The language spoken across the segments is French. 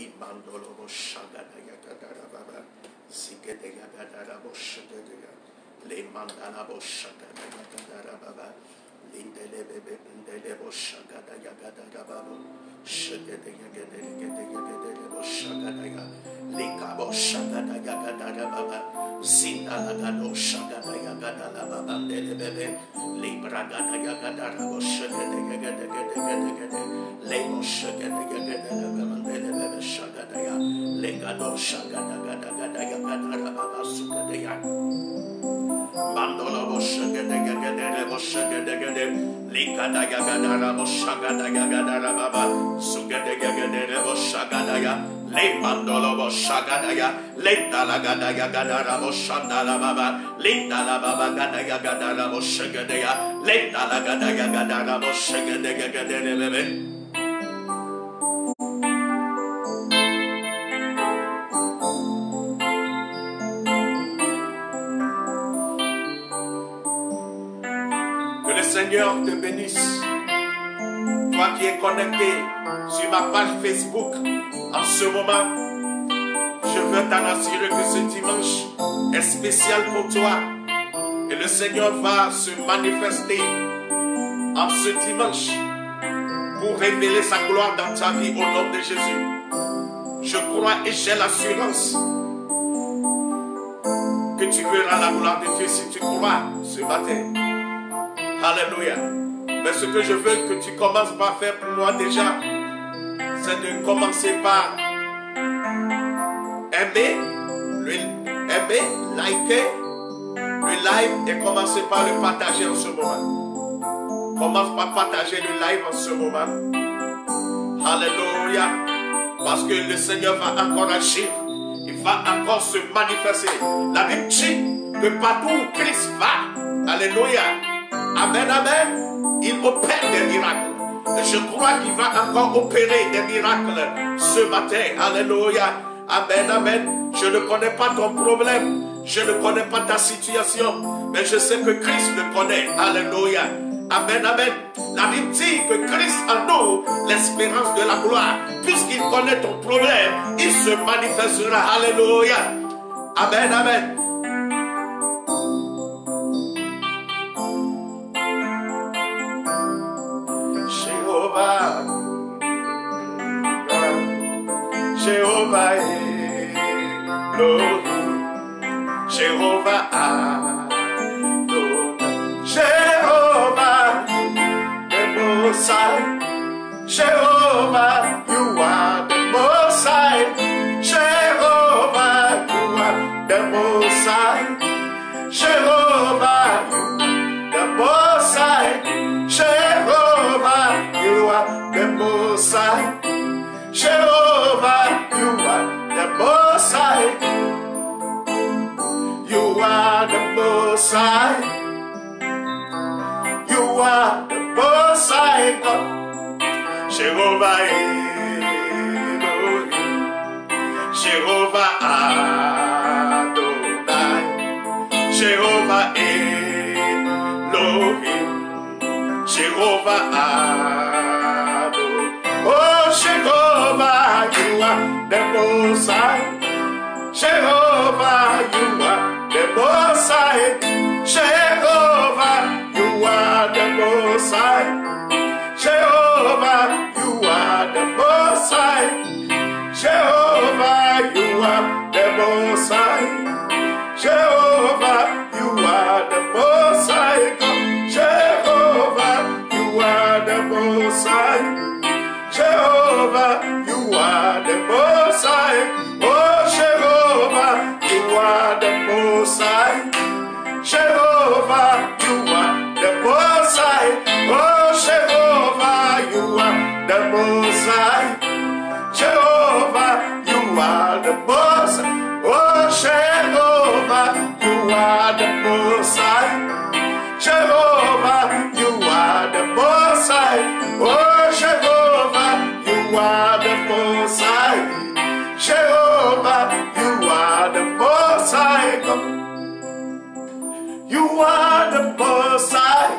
Imandolo Shagada Yagadara Baba, Zigede Yagadara Boshadea, Le Mandala Boshagada Yagadara Baba, Lindele Bebe, Indele Boshagada Yagadara Baba, Shagade Yagade Boshagada, Lika Boshagada Yagadara Baba, Zindalagado Shagada Yagadara Baba, Dele Bebe, Libragada Yagadara Boshagada Yagade, Lemo Shagada Yagadara Baba, Shagadaya, Legado Shagada Gada Gada Yagadara Baba Sugadaya, Mandola Boshagada Yagadere Boshagada, Likada Yagadara Boshagada Yagadara Baba, Sugada Yagadere Boshagadaya, Le Mandola Boshagadaya, Lendala Gada Yagadara Boshandala Baba, Lindala Baba Gada Yagadara Boshagadaya, Lendala Gada Yagadara Boshagada Yagadere Bebe. Que le Seigneur te bénisse. Toi qui es connecté sur ma page Facebook en ce moment, je veux t'en assurer que ce dimanche est spécial pour toi. Et le Seigneur va se manifester en ce dimanche pour révéler sa gloire dans ta vie au nom de Jésus. Je crois et j'ai l'assurance que tu verras la gloire de Dieu si tu crois ce matin. Alléluia. Mais ce que je veux que tu commences par faire pour moi déjà, c'est de commencer par aimer, liker le live et commencer par le partager en ce moment. Commence par partager le live en ce moment. Alléluia. Parce que le Seigneur va encore agir. Il va encore se manifester. La Bible dit que partout où Christ va, alléluia. Amen, amen. Il opère des miracles. Et je crois qu'il va encore opérer des miracles ce matin. Alléluia. Amen, amen. Je ne connais pas ton problème. Je ne connais pas ta situation. Mais je sais que Christ le connaît. Alléluia. Amen, amen. La Bible dit que Christ en nous, l'espérance de la gloire. Puisqu'il connaît ton problème, il se manifestera. Alléluia. Amen, amen. Jehovah Elohim, Jehovah Adonai, Jehovah the Most High, Jehovah, you are the Most High, Jehovah, you are the Most High, Jehovah, you are the Most High, Jehovah, you are the Most High. Jehovah, you are the Most High. You are the Most High. You are the Most High God. Jehovah Elohim, Jehovah Adonai, Jehovah Elohim, Jehovah Adonai. Oh, Jehovah, you are the Most High. Jehovah, you are the Most High. Jehovah, you are the Most High. Jehovah, you are the Most High. Jehovah, you are the Most High. Jehovah, you are the Most High. Jehovah, you are the Most High. Jehovah, you are the Most High. Oh, Jehovah, you are the Most High. Jehovah, you are the Most High. Oh, Jehovah, you are the Most High. Jehovah, you are the Most High. Oh, Jehovah, you are the Most High. Jehovah, you are the Most High. Oh, Jehovah, you are the Most High. Jehovah, you are the Most High. You are the Most High.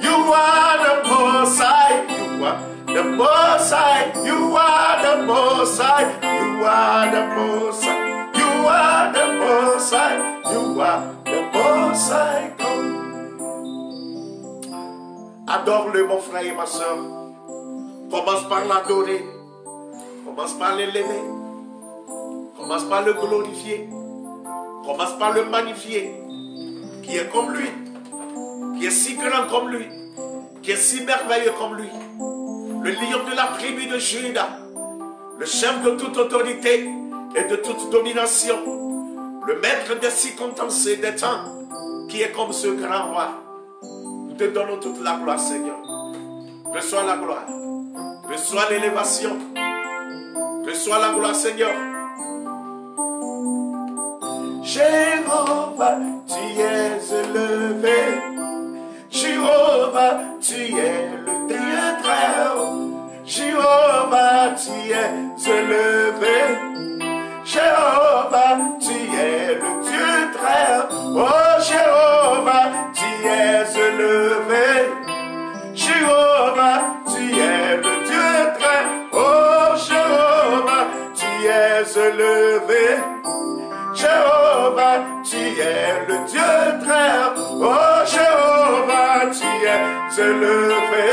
You are the Most High. You are the the Most High, you are the Most High, you are the Most High, you are the Most High, you are the Most High God. Adore-le, mon frère et ma soeur. Commence par l'adorer, commence par l'élever, commence par le glorifier, commence par le magnifier, qui est comme lui, qui est si grand comme lui, qui est si merveilleux comme lui, le lion de la tribu de Juda, le chef de toute autorité et de toute domination, le maître des circonstances et des temps, qui est comme ce grand roi. Nous te donnons toute la gloire, Seigneur. Reçois la gloire, reçois l'élévation, reçois la gloire, Seigneur. Jéhovah, tu es élevé. Jéhovah, tu es le Dieu très haut. Jéhovah, tu es élevé. Jéhovah, tu es le Dieu très haut. Oh Jéhovah, tu es élevé. Jéhovah, tu es le Dieu très haut. Oh Jéhovah, tu es élevé. Jéhovah, tu es le Dieu très haut. Oh Jéhovah, tu es élevé.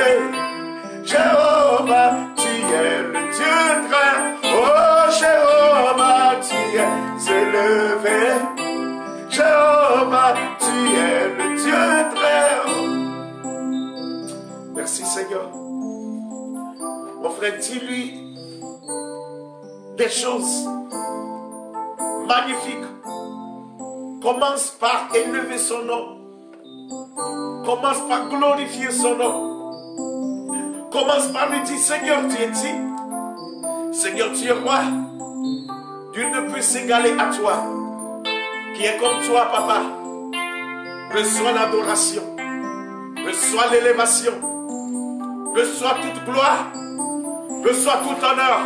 Jéhovah, tu es le Dieu très haut. Oh Jéhovah, tu es élevé. Jéhovah, tu es le Dieu très haut. Merci Seigneur. Mon frère, dis-lui des choses magnifiques. Commence par élever son nom. Commence par glorifier son nom. Commence par lui dire, Seigneur, tu es dit. Seigneur, tu es roi. Dieu ne peut s'égaler à toi. Qui est comme toi, papa. Reçois l'adoration. Reçois l'élévation. Reçois toute gloire. Reçois tout honneur.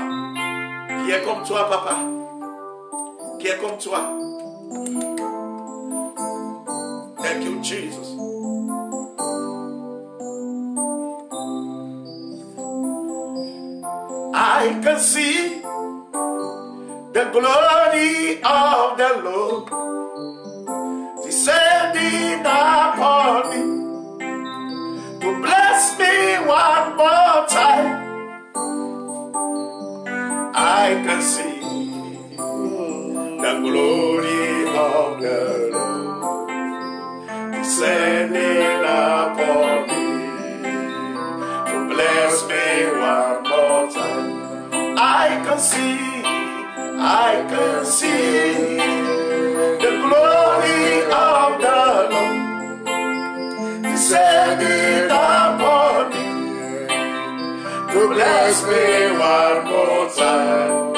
Qui est comme toi, papa. Qui est comme toi. Thank you, Jesus. I can see the glory of the Lord descending upon me to bless me one more time. I can see the glory of the Lord descending upon me to bless me one more time. I can see the glory of the Lord descending upon me to bless me one more time.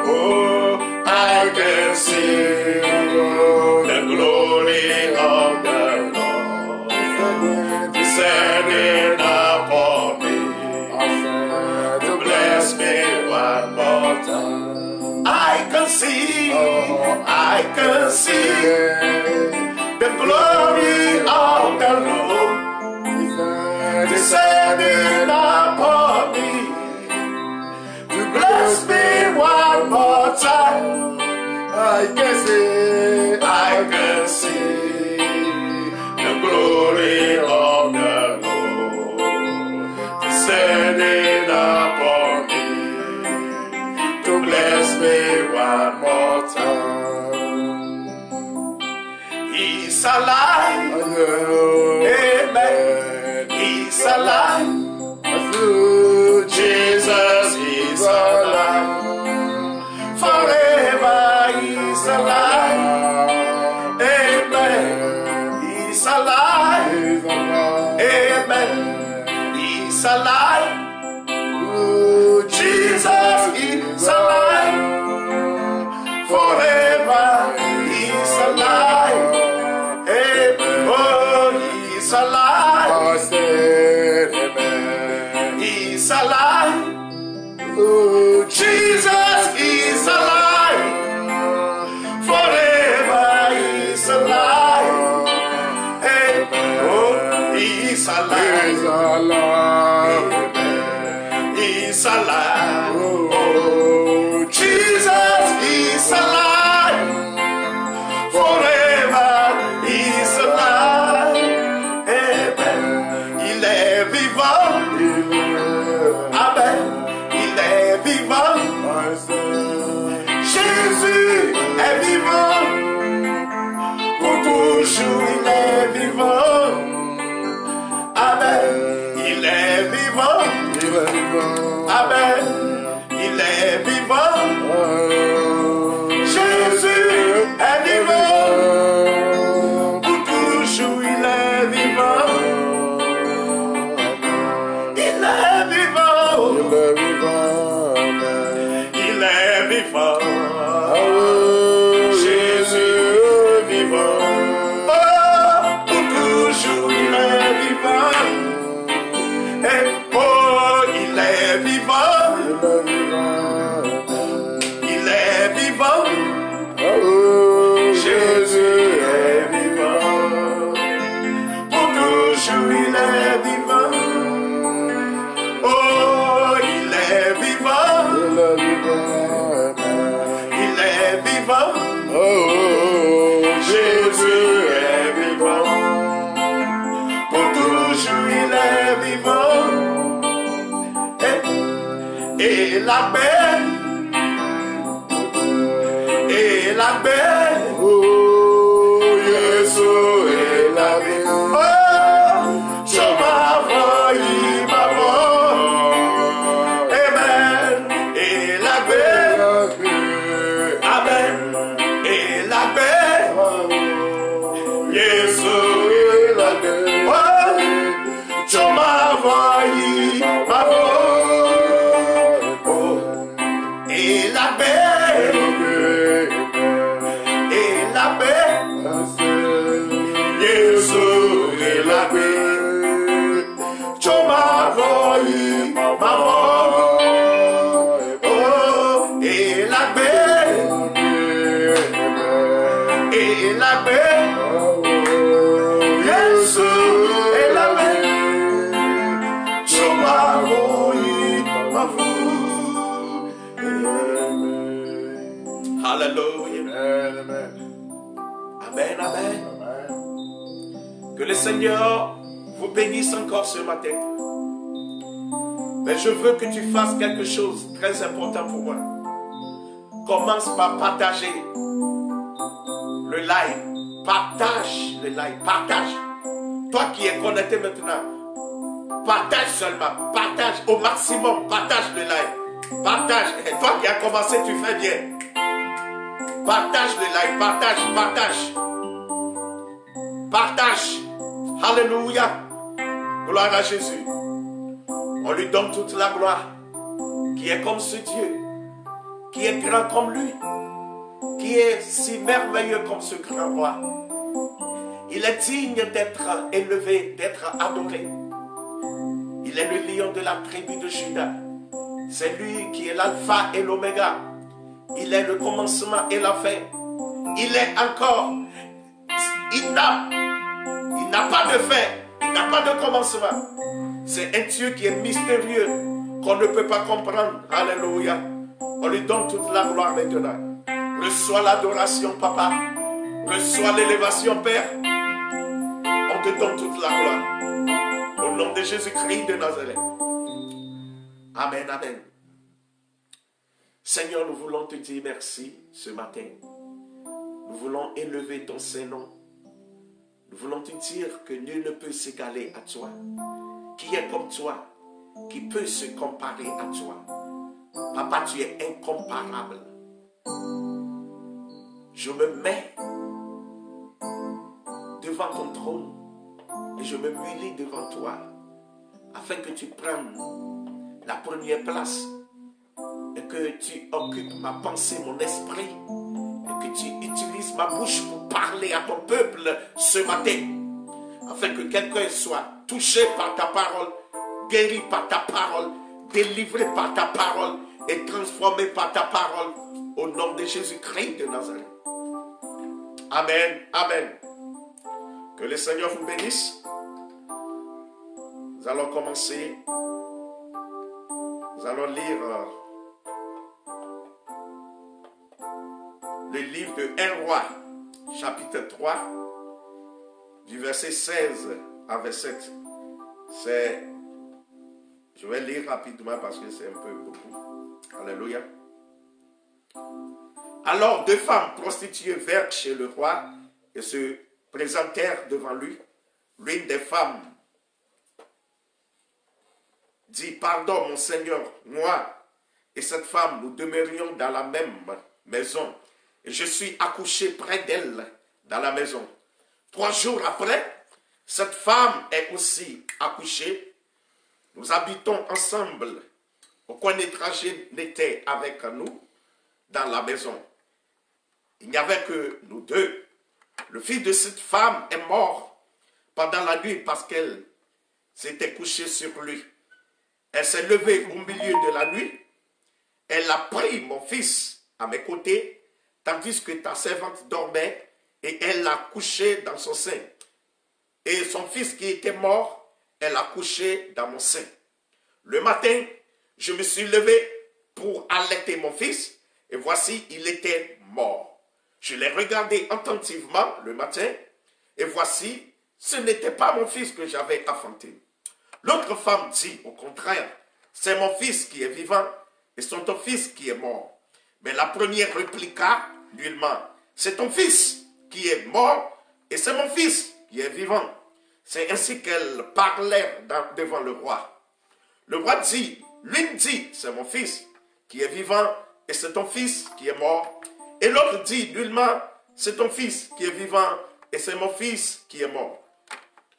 Oh, I can see the glory of the Lord descending upon me to bless me one more time. I can see the glory of the Lord descending upon me to bless me one more time. I can see the glory of the Lord descending upon me to bless me one more time. He's alive. Amen. He's alive. Jesus is alive. Forever he's alive. Amen. He's alive. Amen. He's alive. Jesus is alive. Forever he's alive. Amen. Oh, he's alive. He's alive. Oh, Jesus is alive. Forever he's alive. Amen. Oh, he's alive. is alive. Oh, Jesus is alive. Forever is alive. Amen. Il est vivant. Amen. Il est vivant. Jésus est vivant. Pour toujours il est vivant. Amen. Il est vivant. Amen. Il est vivant. Jésus est vivant. Pour toujours il est vivant. Il est vivant. Il est vivant. Jésus est vivant. Oh, pour toujours il est vivant. Et oh, il est vivant. Il est vivant. Jésus est vivant. Pour toujours il est vivant. Oh, il est vivant. Il est vivant. Jésus est vivant. Pour toujours il est vivant. Et la paix. Et la paix. Oh, Jésus est la paix. Oh, je m'envoie ma voix. Amen. Et la paix. Amen. Et la paix. Jésus est la paix. Oh, je m'envoie ma voix. Et la paix, et la paix, Jésus et la paix, tu m'as envoyé ma voix, oh, et la paix, Jésus et la paix, tu m'as envoyé ma voix. Alléluia. Amen. Amen, amen. Que le Seigneur vous bénisse encore ce matin. Mais je veux que tu fasses quelque chose de très important pour moi. Commence par partager le live. Partage le live. Partage. Toi qui es connecté maintenant, partage seulement. Partage au maximum. Partage le live. Partage. Et toi qui as commencé, tu fais bien. Partage le live, partage. Alléluia. Gloire à Jésus. On lui donne toute la gloire. Qui est comme ce Dieu. Qui est grand comme lui. Qui est si merveilleux comme ce grand roi. Il est digne d'être élevé, d'être adoré. Il est le lion de la tribu de Juda. C'est lui qui est l'alpha et l'oméga. Il est le commencement et la fin. Il est encore. Il n'a pas de fin. Il n'a pas de commencement. C'est un Dieu qui est mystérieux, qu'on ne peut pas comprendre. Alléluia. On lui donne toute la gloire maintenant. Reçois l'adoration, papa. Reçois l'élévation, Père. On te donne toute la gloire. Au nom de Jésus-Christ de Nazareth. Amen, amen. Seigneur, nous voulons te dire merci ce matin. Nous voulons élever ton Saint-Nom. Nous voulons te dire que nul ne peut s'égaler à toi. Qui est comme toi? Qui peut se comparer à toi? Papa, tu es incomparable. Je me mets devant ton trône et je me huilie devant toi afin que tu prennes la première place et que tu occupes ma pensée, mon esprit, et que tu utilises ma bouche pour parler à ton peuple ce matin, afin que quelqu'un soit touché par ta parole, guéri par ta parole, délivré par ta parole et transformé par ta parole, au nom de Jésus-Christ de Nazareth. Amen, amen. Que le Seigneur vous bénisse. Nous allons commencer. Nous allons lire le livre de 1 Roi, chapitre 3, du verset 16 à 27. Je vais lire rapidement parce que c'est un peu beaucoup. Alléluia. Alors 2 femmes prostituées vinrent chez le roi et se présentèrent devant lui. L'une des femmes dit, pardon mon Seigneur, moi et cette femme, nous demeurions dans la même maison. Et je suis accouché près d'elle dans la maison. 3 jours après, cette femme est aussi accouchée. Nous habitons ensemble. Aucun étranger n'était avec nous dans la maison. Il n'y avait que nous 2. Le fils de cette femme est mort pendant la nuit parce qu'elle s'était couchée sur lui. Elle s'est levée au milieu de la nuit. Elle a pris mon fils à mes côtés, tandis que ta servante dormait, et elle l'a couché dans son sein. Et son fils qui était mort, elle l'a couché dans mon sein. Le matin, je me suis levé pour allaiter mon fils, et voici, il était mort. Je l'ai regardé attentivement le matin, et voici, ce n'était pas mon fils que j'avais enfanté. L'autre femme dit, au contraire, c'est mon fils qui est vivant, et c'est ton fils qui est mort. Mais la première répliqua nullement, c'est ton fils qui est mort, et c'est mon fils qui est vivant. C'est ainsi qu'elles parlèrent devant le roi. Le roi dit, l'une dit, c'est mon fils qui est vivant, et c'est ton fils qui est mort. Et l'autre dit nullement, c'est ton fils qui est vivant, et c'est mon fils qui est mort.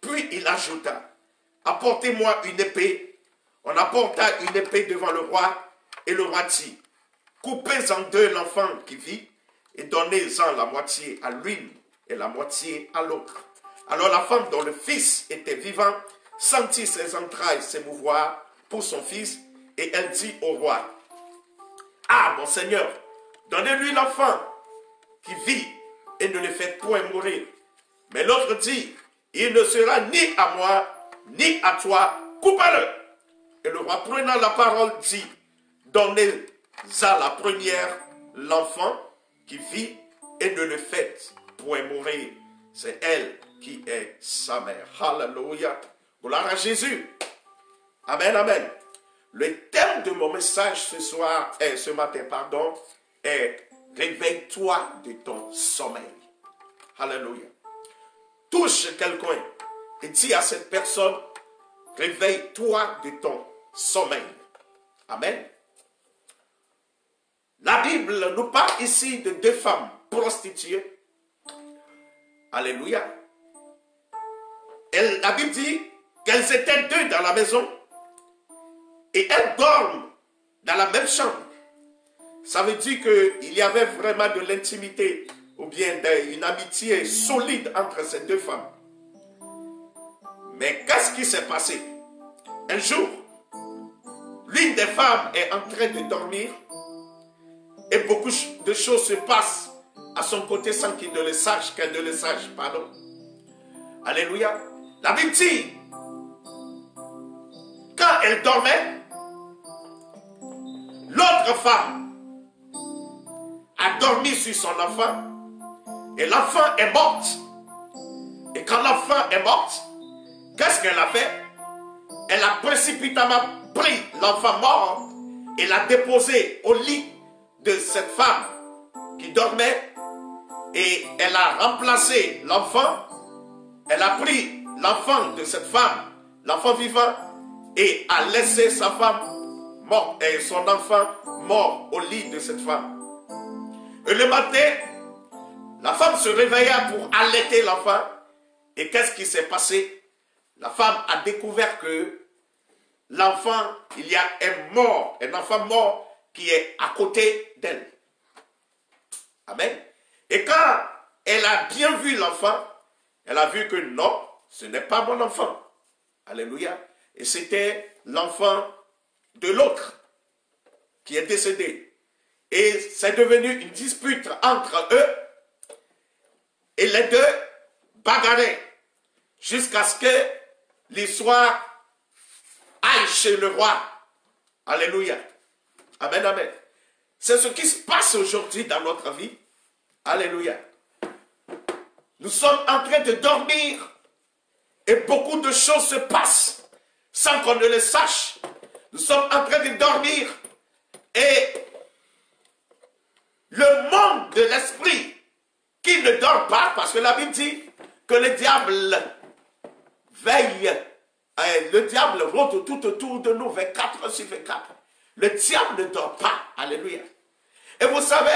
Puis il ajouta, apportez-moi une épée. On apporta une épée devant le roi, et le roi dit, coupez en 2 l'enfant qui vit, et donnez-en la moitié à l'une et la moitié à l'autre. Alors la femme dont le fils était vivant sentit ses entrailles s'émouvoir pour son fils, et elle dit au roi, ah mon Seigneur, donnez-lui l'enfant qui vit et ne le faites point mourir. Mais l'autre dit, il ne sera ni à moi, ni à toi, coupez-le. Et le roi prenant la parole dit, donnez à la première l'enfant qui vit et ne le faites point mourir. C'est elle qui est sa mère. Alléluia. Gloire à Jésus. Amen, amen. Le thème de mon message ce matin, est réveille-toi de ton sommeil. Alléluia. Touche quelqu'un et dis à cette personne, réveille-toi de ton sommeil. Amen. La Bible nous parle ici de 2 femmes prostituées. Alléluia. La Bible dit qu'elles étaient 2 dans la maison et elles dorment dans la même chambre. Ça veut dire qu'il y avait vraiment de l'intimité ou bien une amitié solide entre ces 2 femmes. Mais qu'est-ce qui s'est passé? Un jour, l'une des femmes est en train de dormir et beaucoup de choses se passent à son côté sans qu'elle ne le sache, pardon. Alléluia. La Bible dit, quand elle dormait, l'autre femme a dormi sur son enfant et l'enfant est morte. Et quand l'enfant est morte, qu'est-ce qu'elle a fait? Elle a précipitamment pris l'enfant mort et l'a déposé au lit de cette femme qui dormait et elle a remplacé l'enfant. Elle a pris l'enfant de cette femme, l'enfant vivant, et a laissé sa femme morte et son enfant mort au lit de cette femme. Et le matin, la femme se réveilla pour allaiter l'enfant. Et qu'est-ce qui s'est passé? La femme a découvert que l'enfant, il y a un enfant mort qui est à côté d'elle. Amen. Et quand elle a bien vu l'enfant, elle a vu que non, ce n'est pas mon enfant. Alléluia. Et c'était l'enfant de l'autre qui est décédé. Et c'est devenu une dispute entre eux. Et les 2 bagarraient jusqu'à ce que l'histoire aille chez le roi. Alléluia. Amen, amen. C'est ce qui se passe aujourd'hui dans notre vie. Alléluia. Nous sommes en train de dormir et beaucoup de choses se passent sans qu'on ne le sache. Nous sommes en train de dormir et le monde de l'esprit qui ne dort pas, parce que la Bible dit que le diable veille, le diable rôde tout autour de nous 24 sur 24. Le diable ne dort pas. Alléluia. Et vous savez,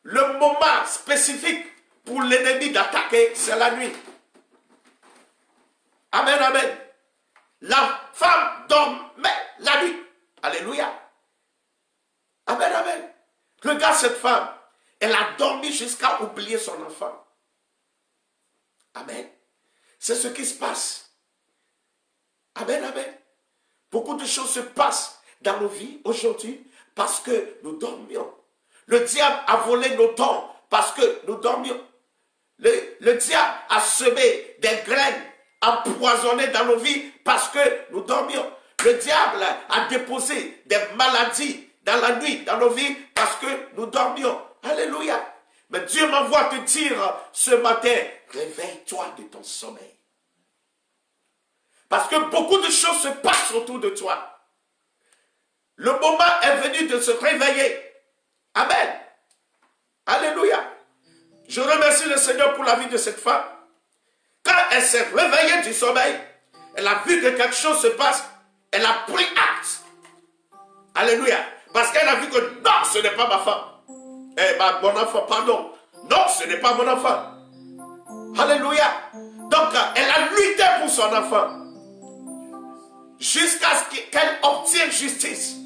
le moment spécifique pour l'ennemi d'attaquer, c'est la nuit. Amen, amen. La femme dormait la nuit. Alléluia. Amen, amen. Regarde cette femme. Elle a dormi jusqu'à oublier son enfant. Amen. C'est ce qui se passe. Amen, amen. Beaucoup de choses se passent dans nos vies aujourd'hui parce que nous dormions. Le diable a volé nos temps parce que nous dormions. Le diable a semé des graines empoisonnées dans nos vies parce que nous dormions. Le diable a déposé des maladies dans la nuit, dans nos vies, parce que nous dormions. Alléluia. Mais Dieu m'envoie te dire ce matin, réveille-toi de ton sommeil. Parce que beaucoup de choses se passent autour de toi. Le moment est venu de se réveiller. Amen. Alléluia. Je remercie le Seigneur pour la vie de cette femme. Quand elle s'est réveillée du sommeil, elle a vu que quelque chose se passe. Elle a pris acte. Alléluia. Parce qu'elle a vu que non, ce n'est pas ma femme. Mon enfant, pardon. Non, ce n'est pas mon enfant. Alléluia. Donc, elle a lutté pour son enfant. Jusqu'à ce qu'elle obtienne justice.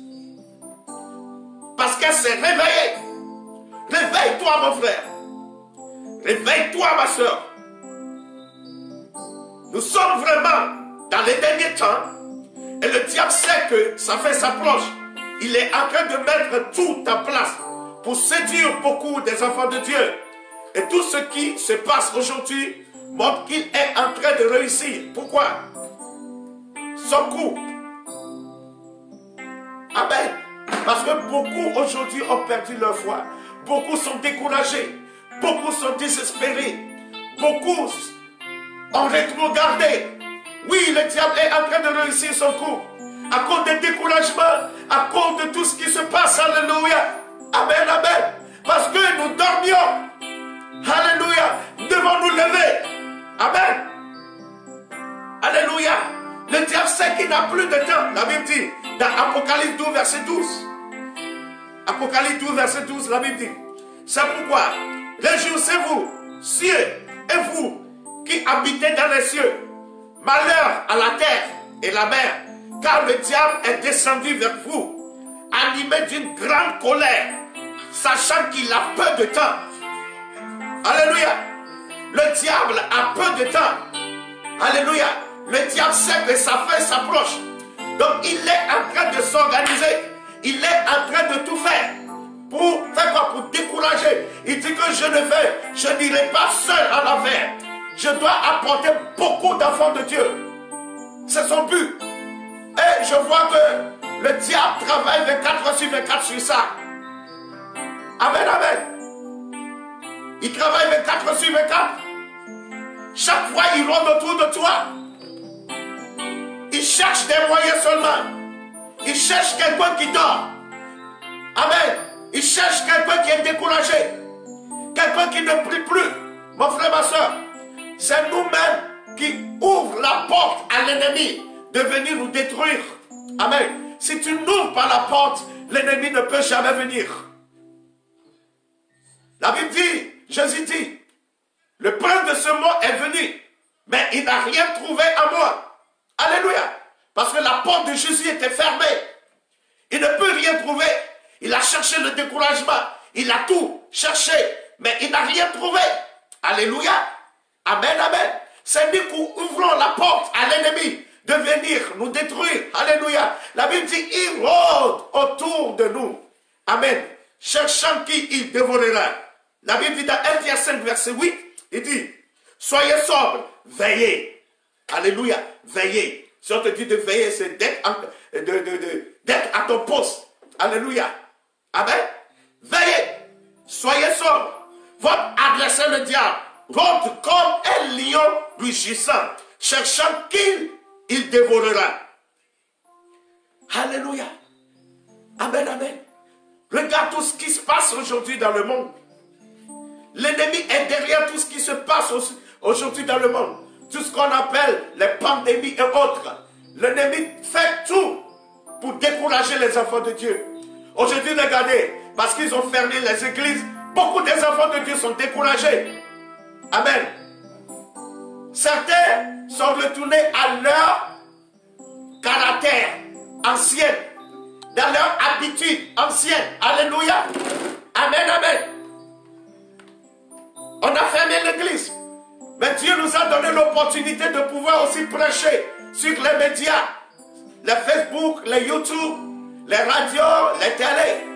Parce qu'elle s'est réveillée. Réveille-toi, mon frère. Réveille-toi, ma soeur. Nous sommes vraiment dans les derniers temps. Et le diable sait que sa fin s'approche. Il est en train de mettre tout en place pour séduire beaucoup des enfants de Dieu. Et tout ce qui se passe aujourd'hui montre qu'il est en train de réussir. Pourquoi? Son coup. Amen. Parce que beaucoup aujourd'hui ont perdu leur foi. Beaucoup sont découragés. Beaucoup sont désespérés. Beaucoup ont rétrogradé. Oui, le diable est en train de réussir son coup. À cause des découragements, à cause de tout ce qui se passe. Alléluia. Amen, amen. Parce que nous dormions. Alléluia. Nous devons nous lever. Amen. Alléluia. Le diable sait qu'il n'a plus de temps. La Bible dit, dans Apocalypse 12, verset 12. Apocalypse 12, verset 12, la Bible dit. C'est pourquoi, réjouissez-vous, cieux, et vous qui habitez dans les cieux. Malheur à la terre et la mer, car le diable est descendu vers vous, animé d'une grande colère, sachant qu'il a peu de temps. Alléluia. Le diable a peu de temps. Alléluia. Le diable sait que sa fin s'approche. Donc il est en train de s'organiser. Il est en train de tout faire. Pour faire quoi? Pour décourager. Il dit que je n'irai pas seul en enfer. Je dois apporter beaucoup d'enfants de Dieu. C'est son but. Et je vois que le diable travaille 24 sur 24 sur ça. Amen, amen. Il travaille 24 sur 24. Chaque fois, il rôde autour de toi. Il cherche des moyens seulement. Il cherche quelqu'un qui dort. Amen. Il cherche quelqu'un qui est découragé. Quelqu'un qui ne prie plus. Mon frère, ma soeur, c'est nous-mêmes qui ouvrons la porte à l'ennemi de venir nous détruire. Amen. Si tu n'ouvres pas la porte, l'ennemi ne peut jamais venir. La Bible dit, Jésus dit, le prince de ce monde est venu, mais il n'a rien trouvé en moi. Alléluia. Parce que la porte de Jésus était fermée. Il ne peut rien trouver. Il a cherché le découragement. Il a tout cherché. Mais il n'a rien trouvé. Alléluia. Amen, amen. C'est nous qui ouvrons la porte à l'ennemi de venir nous détruire. Alléluia. La Bible dit, il rôde autour de nous. Amen. Cherchant qui il dévorera. La Bible dit dans 1 Pierre 5, verset 8, il dit, soyez sobres, veillez. Alléluia. Veillez. Si on te dit de veiller, c'est d'être à ton poste. Alléluia. Amen. Veillez. Soyez sobre. Votre adversaire le diable rôde comme un lion rugissant, cherchant qui il dévorera. Alléluia. Amen, amen. Regarde tout ce qui se passe aujourd'hui dans le monde. L'ennemi est derrière tout ce qui se passe aujourd'hui dans le monde. Tout ce qu'on appelle les pandémies et autres. L'ennemi fait tout pour décourager les enfants de Dieu. Aujourd'hui, regardez, parce qu'ils ont fermé les églises, beaucoup des enfants de Dieu sont découragés. Amen. Certains sont retournés à leur caractère ancien, dans leur habitude ancienne. Alléluia. Amen, amen. On a fermé l'église. Mais Dieu nous a donné l'opportunité de pouvoir aussi prêcher sur les médias, les Facebook, les YouTube, les radios, les télés.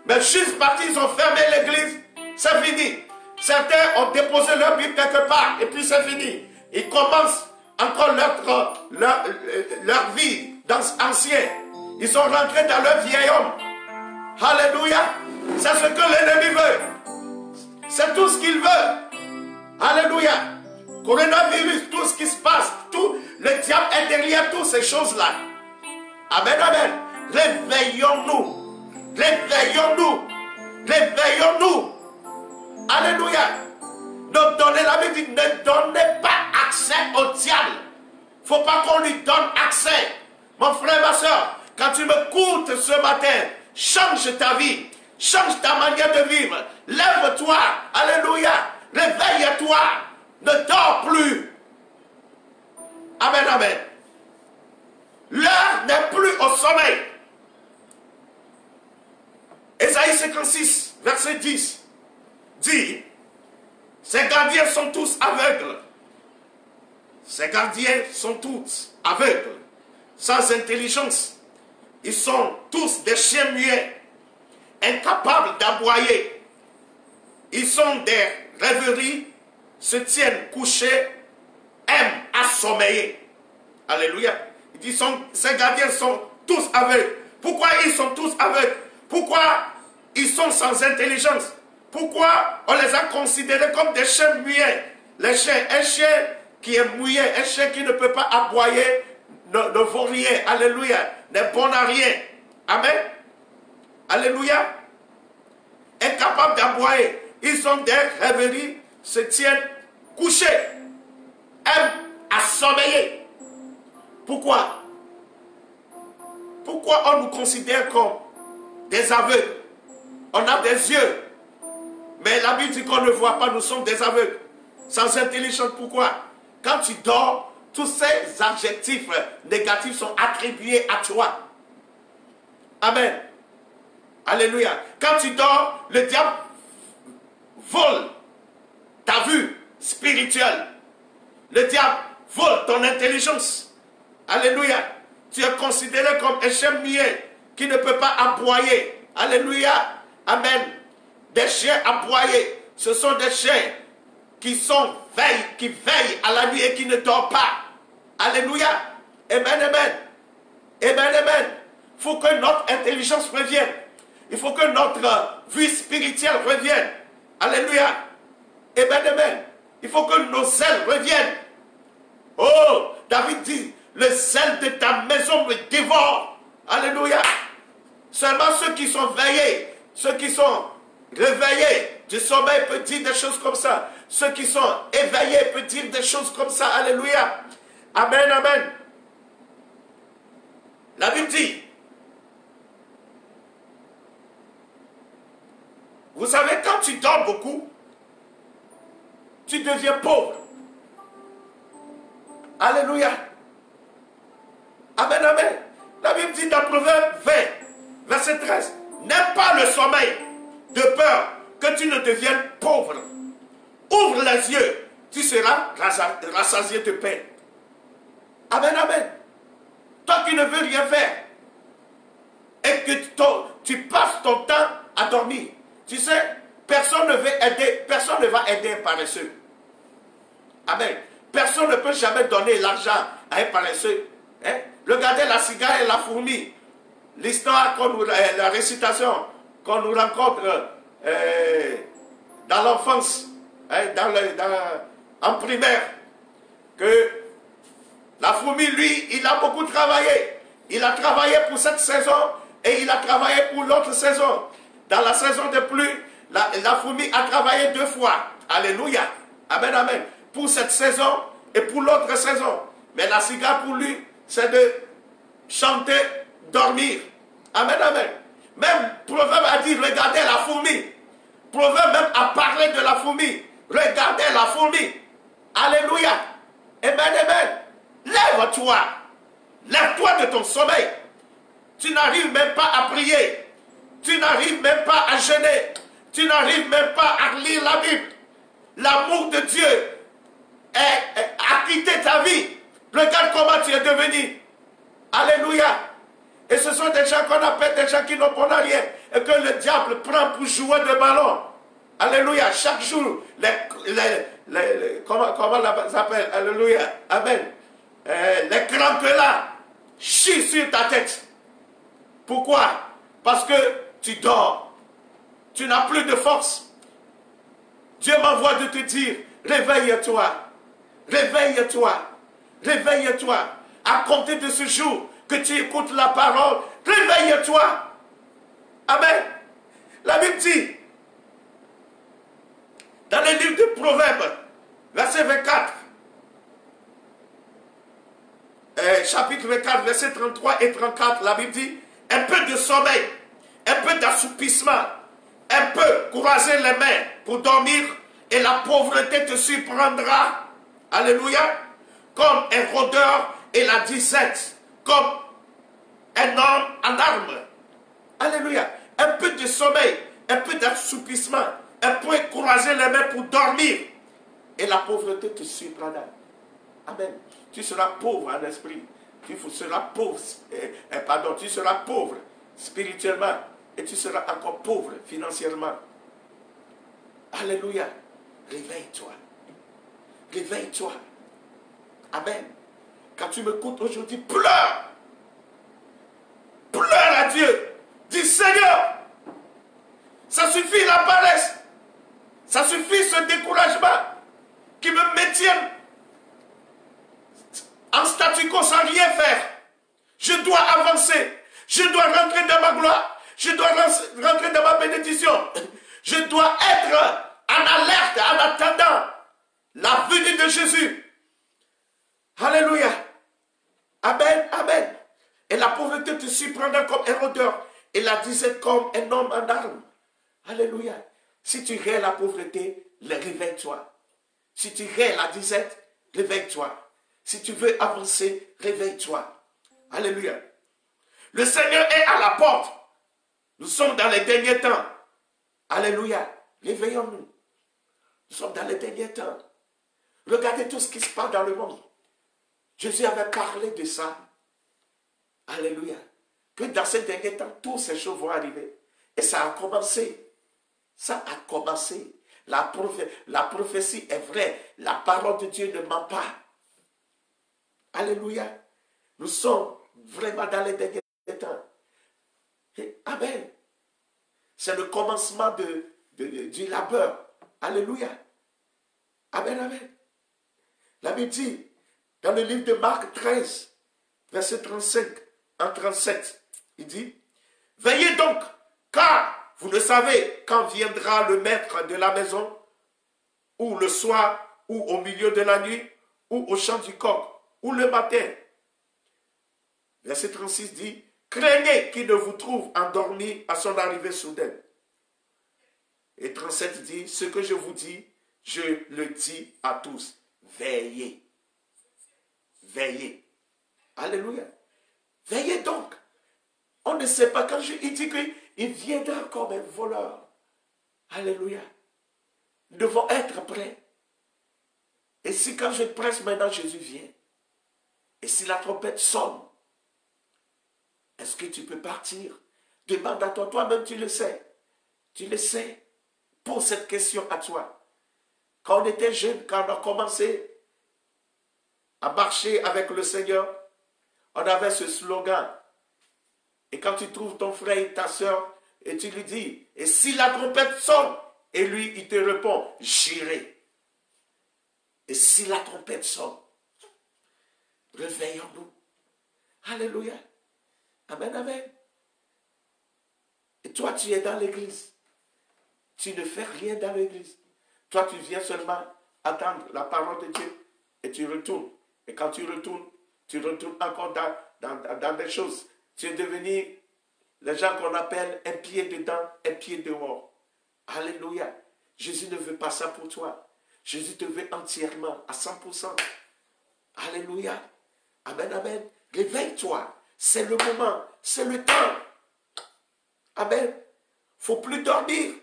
Mais juste parce qu'ils ont fermé l'église, c'est fini. Certains ont déposé leur Bible quelque part et puis c'est fini. Ils commencent encore leur vie ancienne. Ils sont rentrés dans leur vieil homme. Alléluia. C'est ce que l'ennemi veut. C'est tout ce qu'il veut. Alléluia. Coronavirus, tout ce qui se passe, tout le diable est derrière toutes ces choses-là. Amen, amen. Réveillons-nous. Réveillons-nous. Réveillons-nous. Alléluia. Ne donnez la Bible dit, ne donnez pas accès au diable. Il ne faut pas qu'on lui donne accès. Mon frère, ma soeur, quand tu m'écoutes ce matin, change ta vie. Change ta manière de vivre. Lève-toi. Alléluia. Réveille-toi. Ne dors plus. Amen, amen. L'heure n'est plus au sommeil. Ésaïe 56, verset 10, dit, ces gardiens sont tous aveugles. Ces gardiens sont tous aveugles, sans intelligence. Ils sont tous des chiens muets, incapables d'aboyer. Ils sont des rêveries, se tiennent couchés, aiment assommeiller. Alléluia. Il dit, ces gardiens sont tous aveugles. Pourquoi ils sont tous aveugles? Pourquoi ils sont sans intelligence? Pourquoi on les a considérés comme des chiens muets? Les chiens, un chien qui est muet, un chien qui ne peut pas aboyer, ne vaut rien. Alléluia. N'est bon à rien. Amen. Alléluia. Incapables d'aboyer. Ils ont des rêveries, se tiennent couchés, aiment assommeiller. Pourquoi? Pourquoi on nous considère comme des aveugles? On a des yeux, mais la Bible dit qu'on ne voit pas, nous sommes des aveugles, sans intelligence. Pourquoi? Quand tu dors, tous ces adjectifs négatifs sont attribués à toi. Amen. Alléluia. Quand tu dors, le diable vole ta vue spirituelle. Le diable vole ton intelligence. Alléluia. Tu es considéré comme un chien muet qui ne peut pas aboyer. Alléluia. Amen. Des chiens aboyés, ce sont des chiens qui veillent à la nuit et qui ne dorment pas. Alléluia. Amen, amen. Amen, amen. Il faut que notre intelligence revienne. Il faut que notre vue spirituelle revienne. Alléluia. Amen, amen. Il faut que nos ailes reviennent. Oh, David dit, le zèle de ta maison me dévore. Alléluia. Seulement ceux qui sont veillés, ceux qui sont réveillés du sommeil peuvent dire des choses comme ça. Ceux qui sont éveillés peuvent dire des choses comme ça. Alléluia. Amen, amen. La Bible dit, vous savez, quand tu dors beaucoup, tu deviens pauvre. Alléluia. Amen, amen. La Bible dit dans Proverbe 20, verset 13, n'aime pas le sommeil de peur que tu ne deviennes pauvre. Ouvre les yeux, tu seras rassasié de paix. Amen, amen. Toi qui ne veux rien faire et que tu passes ton temps à dormir, tu sais, personne ne va aider un paresseux. Amen. Personne ne peut jamais donner l'argent à un paresseux. Hein? Regardez la cigale et la fourmi. L'histoire, la récitation qu'on nous rencontre dans l'enfance, hein, en primaire, que la fourmi, lui, il a beaucoup travaillé. Il a travaillé pour cette saison et il a travaillé pour l'autre saison. Dans la saison de pluie, la fourmi a travaillé 2 fois. Alléluia. Amen, amen. Pour cette saison et pour l'autre saison. Mais la cigale pour lui, c'est de chanter, dormir. Amen, amen. Même Proverbe a dit, regardez la fourmi. Proverbe même a parlé de la fourmi. Regardez la fourmi. Alléluia. Amen, amen. Lève-toi. Lève-toi de ton sommeil. Tu n'arrives même pas à prier. Tu n'arrives même pas à jeûner. Tu n'arrives même pas à lire la Bible. L'amour de Dieu a quitté ta vie. Regarde comment tu es devenu. Alléluia. Et ce sont des gens qu'on appelle des gens qui n'ont pas rien. Et que le diable prend pour jouer de ballon. Alléluia. Chaque jour, comment ça s'appelle? Alléluia. Amen. Les crampes-là chient sur ta tête. Pourquoi? Parce que tu dors. Tu n'as plus de force. Dieu m'envoie de te dire, réveille-toi. Réveille-toi. Réveille-toi. À compter de ce jour que tu écoutes la parole, réveille-toi. Amen. La Bible dit, dans le livre de Proverbes, verset 24, chapitre 24, verset 33 et 34, la Bible dit, un peu de sommeil, un peu d'assoupissement, un peu croiser les mains pour dormir et la pauvreté te surprendra. Alléluia. Comme un rôdeur et la disette, comme un homme en armes. Alléluia. Un peu de sommeil, un peu d'assoupissement, un peu croiser les mains pour dormir et la pauvreté te surprendra. Amen. Tu seras pauvre en esprit. Tu seras pauvre, tu seras pauvre spirituellement et tu seras encore pauvre financièrement. Alléluia. Réveille-toi. Réveille-toi. Amen. Quand tu m'écoutes aujourd'hui, pleure. Pleure à Dieu. Dis Seigneur, ça suffit la paresse. Ça suffit ce découragement qui me maintient en statu quo sans rien faire. Je dois avancer. Je dois rentrer dans ma gloire. Je dois rentrer dans ma bénédiction. Je dois être en alerte, en attendant la venue de Jésus. Alléluia. Amen, amen. Et la pauvreté te surprendra comme un rôdeur et la disette comme un homme en armes. Alléluia. Si tu hais la pauvreté, réveille-toi. Si tu hais la disette, réveille-toi. Si tu veux avancer, réveille-toi. Alléluia. Le Seigneur est à la porte. Nous sommes dans les derniers temps. Alléluia. Réveillons-nous. Nous sommes dans les derniers temps. Regardez tout ce qui se passe dans le monde. Jésus avait parlé de ça. Alléluia. Que dans ces derniers temps, toutes ces choses vont arriver. Et ça a commencé. Ça a commencé. La prophétie est vraie. La parole de Dieu ne ment pas. Alléluia. Nous sommes vraiment dans les derniers temps. Et amen. C'est le commencement du labeur. Alléluia. Amen, amen. La Bible dit, dans le livre de Marc 13, verset 35 en 37, il dit, veillez donc, car vous ne savez quand viendra le maître de la maison, ou le soir, ou au milieu de la nuit, ou au chant du coq, ou le matin. Verset 36 dit, craignez qu'il ne vous trouve endormi à son arrivée soudaine. Et 37 dit, ce que je vous dis, je le dis à tous, veillez. Veillez. Alléluia. Veillez donc. On ne sait pas quand il dit qu'il viendra comme un voleur. Alléluia. Nous devons être prêts. Et si quand je presse maintenant, Jésus vient, et si la trompette sonne, est-ce que tu peux partir? Demande à toi-même, tu le sais. Tu le sais. Pose cette question à toi. Quand on était jeune, quand on a commencé à marcher avec le Seigneur, on avait ce slogan. Et quand tu trouves ton frère et ta soeur, et tu lui dis, et si la trompette sonne, et lui, il te répond, j'irai. Et si la trompette sonne, réveillons-nous. Alléluia. Amen, amen. Et toi, tu es dans l'église. Tu ne fais rien dans l'église. Toi, tu viens seulement attendre la parole de Dieu et tu retournes. Et quand tu retournes encore dans des choses. Tu es devenu les gens qu'on appelle un pied dedans, un pied dehors. Alléluia. Jésus ne veut pas ça pour toi. Jésus te veut entièrement, à 100%. Alléluia. Amen, amen. Réveille-toi. C'est le moment. C'est le temps. Amen. Il ne faut plus dormir.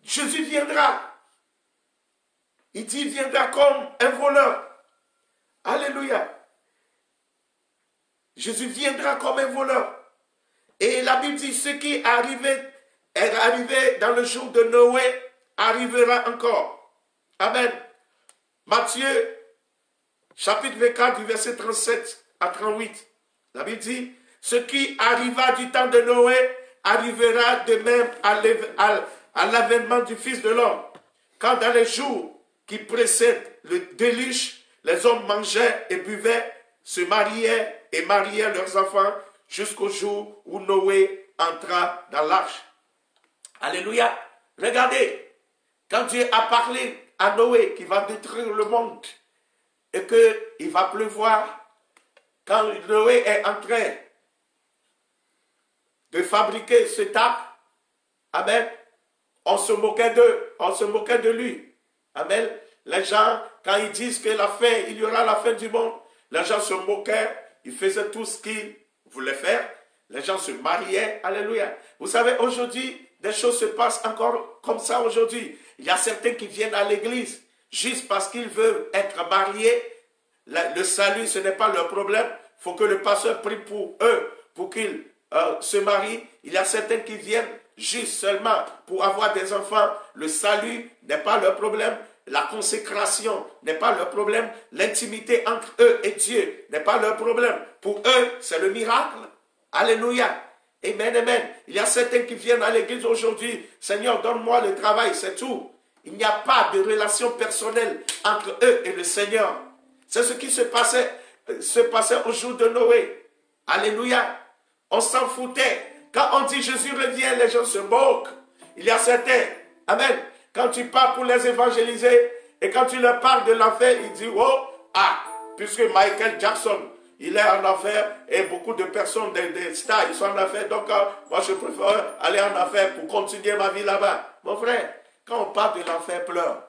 Jésus viendra. Il dit, il viendra comme un voleur. Alléluia. Jésus viendra comme un voleur. Et la Bible dit, ce qui est arrivé dans le jour de Noé, arrivera encore. Amen. Matthieu, chapitre 24, du verset 37 à 38. La Bible dit, ce qui arriva du temps de Noé, arrivera de même à l'avènement du Fils de l'homme. Quand dans les jours qui précèdent le déluge, les hommes mangeaient et buvaient, se mariaient et mariaient leurs enfants jusqu'au jour où Noé entra dans l'arche. Alléluia. Regardez, quand Dieu a parlé à Noé qui va détruire le monde et qu'il va pleuvoir, quand Noé est en train de fabriquer cette arche, amen, on se moquait d'eux, on se moquait de lui. Amen. Les gens, quand ils disent que la fin, il y aura la fin du monde, les gens se moquaient, ils faisaient tout ce qu'ils voulaient faire. Les gens se mariaient. Alléluia. Vous savez, aujourd'hui, des choses se passent encore comme ça aujourd'hui. Il y a certains qui viennent à l'église juste parce qu'ils veulent être mariés. Le salut, ce n'est pas leur problème. Il faut que le pasteur prie pour eux, pour qu'ils se marient. Il y a certains qui viennent juste seulement pour avoir des enfants. Le salut n'est pas leur problème. La consécration n'est pas leur problème. L'intimité entre eux et Dieu n'est pas leur problème. Pour eux, c'est le miracle. Alléluia. Amen, amen. Il y a certains qui viennent à l'église aujourd'hui. Seigneur, donne-moi le travail, c'est tout. Il n'y a pas de relation personnelle entre eux et le Seigneur. C'est ce qui se passait au jour de Noé. Alléluia. On s'en foutait. Quand on dit Jésus revient, les gens se moquent. Il y a certains. Amen. Quand tu pars pour les évangéliser et quand tu leur parles de l'enfer, ils disent, oh, puisque Michael Jackson, il est en enfer et beaucoup de personnes, des stars, ils sont en enfer. Donc, moi, je préfère aller en enfer pour continuer ma vie là-bas. Mon frère, quand on parle de l'enfer, pleure.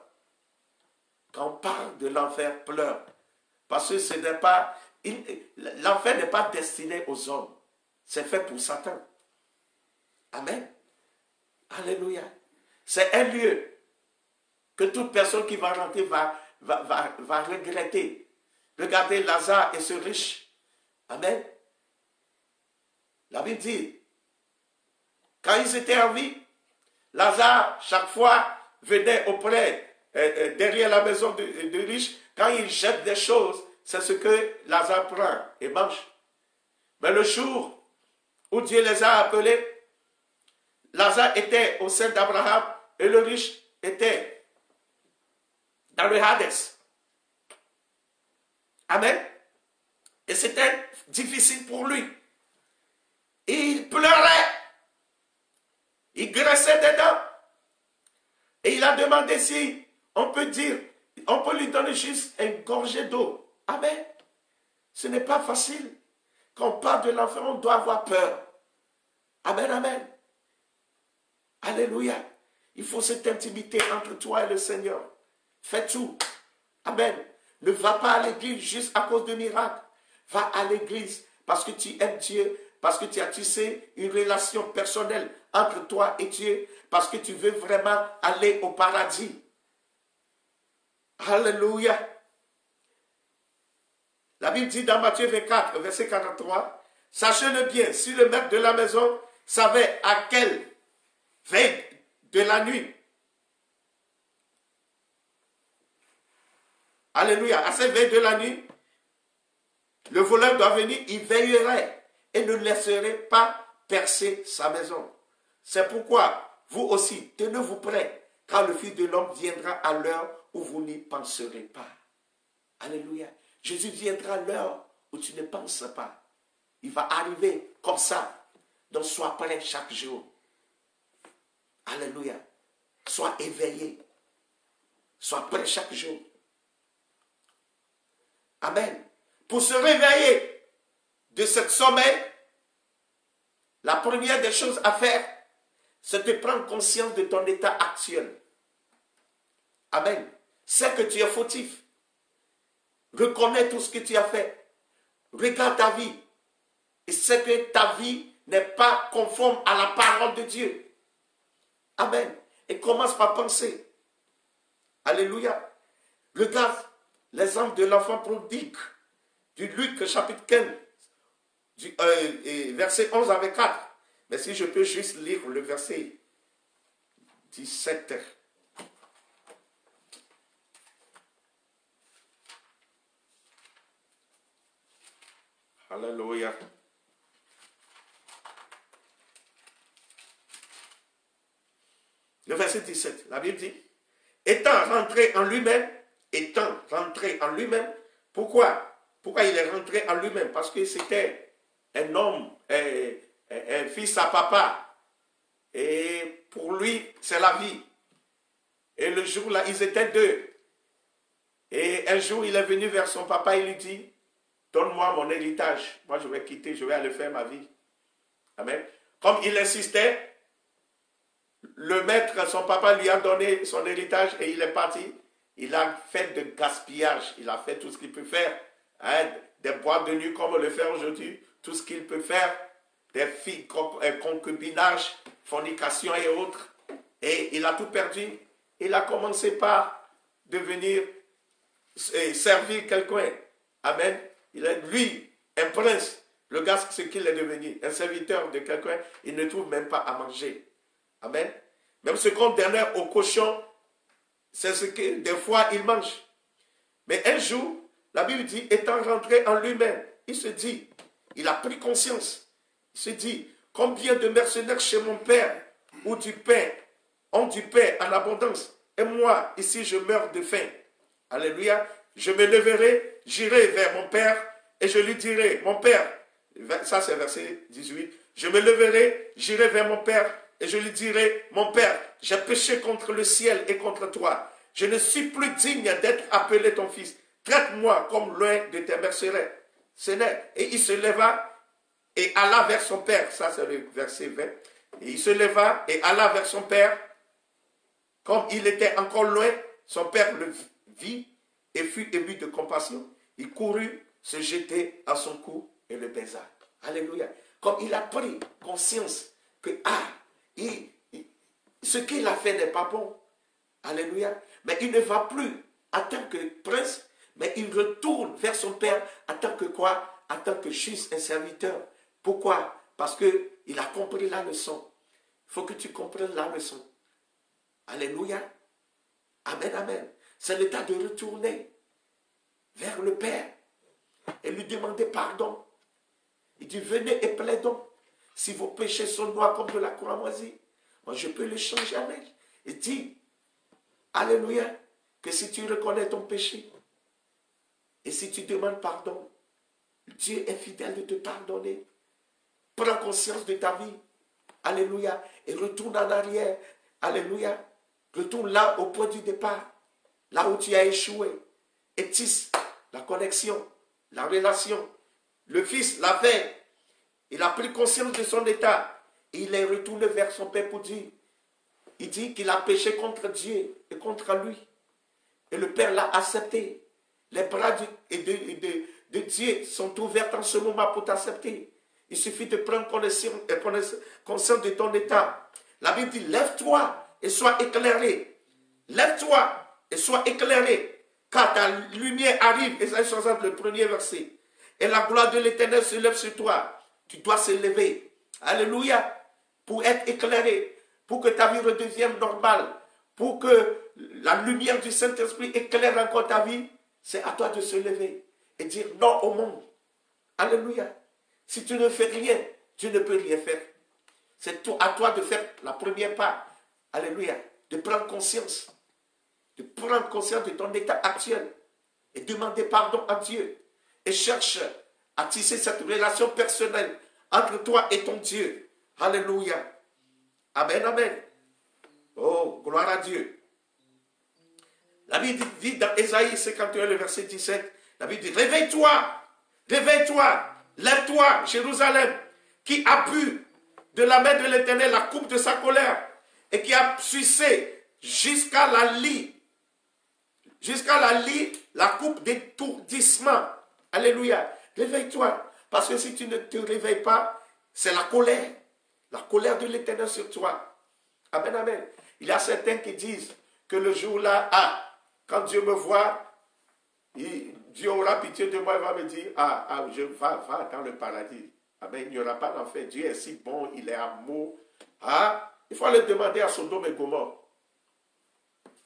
Quand on parle de l'enfer, pleure. Parce que ce n'est pas, l'enfer n'est pas destiné aux hommes. C'est fait pour Satan. Amen. Alléluia. C'est un lieu que toute personne qui va rentrer va regretter. Regardez Lazare et ce riche. Amen. La Bible dit, quand ils étaient en vie, Lazare, chaque fois, venait auprès, derrière la maison du riche. Quand il jette des choses, c'est ce que Lazare prend et mange. Mais le jour où Dieu les a appelés, Lazare était au sein d'Abraham et le riche était dans le Hades. Amen. Et c'était difficile pour lui. Et il pleurait. Il graissait des dents. Et il a demandé si on peut lui donner juste une gorgée d'eau. Amen. Ce n'est pas facile. Quand on parle de l'enfer, on doit avoir peur. Amen, amen. Alléluia. Il faut cette intimité entre toi et le Seigneur. Fais tout. Amen. Ne va pas à l'église juste à cause de miracles. Va à l'église parce que tu aimes Dieu, parce que tu as tissé une relation personnelle entre toi et Dieu, parce que tu veux vraiment aller au paradis. Alléluia. La Bible dit dans Matthieu 24, verset 43, « Sachez-le bien, si le maître de la maison savait à quelle veille de la nuit, alléluia, à cette veille de la nuit, Le voleur doit venir, il veillerait et ne laisserait pas percer sa maison. C'est pourquoi, vous aussi, tenez-vous prêts, car le Fils de l'homme viendra à l'heure où vous n'y penserez pas. Alléluia. Jésus viendra à l'heure où tu ne penses pas. Il va arriver comme ça. Donc sois prêt chaque jour. Alléluia. Sois éveillé. Sois prêt chaque jour. Amen. Pour se réveiller de ce sommeil, la première des choses à faire, c'est de prendre conscience de ton état actuel. Amen. C'est que tu es fautif. Reconnais tout ce que tu as fait. Regarde ta vie. Et c'est que ta vie n'est pas conforme à la parole de Dieu. Amen. Et commence par penser. Alléluia. Regarde l'exemple de l'enfant prodigue du Luc chapitre 15, verset 11 avec 4. Mais si je peux juste lire le verset 17. Alléluia. Le verset 17, la Bible dit, étant rentré en lui-même, pourquoi il est rentré en lui-même? Parce que c'était un homme, un fils à papa. Et pour lui, c'est la vie. Et le jour-là, ils étaient deux. Et un jour, il est venu vers son papa et lui dit, donne-moi mon héritage. Moi, je vais quitter, je vais aller faire ma vie. Amen. Comme il insistait, le maître, son papa lui a donné son héritage et il est parti. Il a fait de gaspillage. Il a fait tout ce qu'il peut faire. Hein, des boîtes de nuit comme on le fait aujourd'hui. Tout ce qu'il peut faire. Des filles, concubinage, fornication et autres. Et il a tout perdu. Il a commencé par devenir servir quelqu'un. Amen. Il est lui, un prince. Le gars, ce qu'il est devenu, un serviteur de quelqu'un, il ne trouve même pas à manger. Amen. Même ce qu'on donnait au cochon, c'est ce que des fois il mange. Mais un jour, la Bible dit, étant rentré en lui-même, il se dit, il a pris conscience. Il se dit, combien de mercenaires chez mon père ont du pain en abondance. Et moi, ici, je meurs de faim. Alléluia. Je me leverai, j'irai vers mon père et je lui dirai, mon père, ça c'est verset 18, je me leverai, j'irai vers mon père et je lui dirai, mon père, j'ai péché contre le ciel et contre toi. Je ne suis plus digne d'être appelé ton fils. Traite-moi comme l'un de tes mercenaires. Et il se leva et alla vers son père. Ça c'est le verset 20. Et il se leva et alla vers son père. Comme il était encore loin, son père le vit et fut ému de compassion. Il courut se jeter à son cou et le baisa. Alléluia. Comme il a pris conscience que ce qu'il a fait n'est pas bon. Alléluia. Mais il ne va plus en tant que prince, mais il retourne vers son père en tant que quoi? En tant que juste un serviteur. Pourquoi? Parce qu'il a compris la leçon. Il faut que tu comprennes la leçon. Alléluia. Amen, amen. C'est le temps de retourner vers le Père et lui demander pardon. Il dit, venez et plaidons. Si vos péchés sont noirs comme de la cramoisie, moi je peux les changer avec. Il dit, alléluia, que si tu reconnais ton péché et si tu demandes pardon, Dieu est fidèle de te pardonner. Prends conscience de ta vie. Alléluia. Et retourne en arrière. Alléluia. Retourne là au point du départ. Là où tu as échoué. Et tisse la connexion, la relation. Le fils l'a fait. Il a pris conscience de son état. Et il est retourné vers son père pour dire. Il dit qu'il a péché contre Dieu et contre lui. Et le père l'a accepté. Les bras de Dieu sont ouverts en ce moment pour t'accepter. Il suffit de prendre conscience de ton état. La Bible dit, lève-toi et sois éclairé. Lève-toi et sois éclairé. Car ta lumière arrive. Ésaïe 60, le premier verset. Et la gloire de l'Éternel se lève sur toi. Tu dois se lever. Alléluia. Pour être éclairé. Pour que ta vie redevienne normale. Pour que la lumière du Saint-Esprit éclaire encore ta vie. C'est à toi de se lever. Et dire non au monde. Alléluia. Si tu ne fais rien, tu ne peux rien faire. C'est à toi de faire la première part. Alléluia. De prendre conscience. De prendre conscience de ton état actuel. Et demander pardon à Dieu. Et cherche à tisser cette relation personnelle entre toi et ton Dieu. Alléluia. Amen, amen. Oh, gloire à Dieu. La Bible dit dans Ésaïe 51, le verset 17, la Bible dit, réveille-toi, réveille-toi, lève-toi, Jérusalem, qui a bu de la main de l'Éternel la coupe de sa colère, et qui a sucé jusqu'à la lie, la coupe d'étourdissement. Alléluia. Réveille-toi, parce que si tu ne te réveilles pas, c'est la colère de l'Éternel sur toi. Amen, amen. Il y a certains qui disent que le jour-là, quand Dieu me voit, Dieu aura pitié de moi, il va me dire, je va dans le paradis. Amen, il n'y aura pas d'enfer. Dieu est si bon, il est amour. Il faut aller demander à Sodome et Gomorrhe.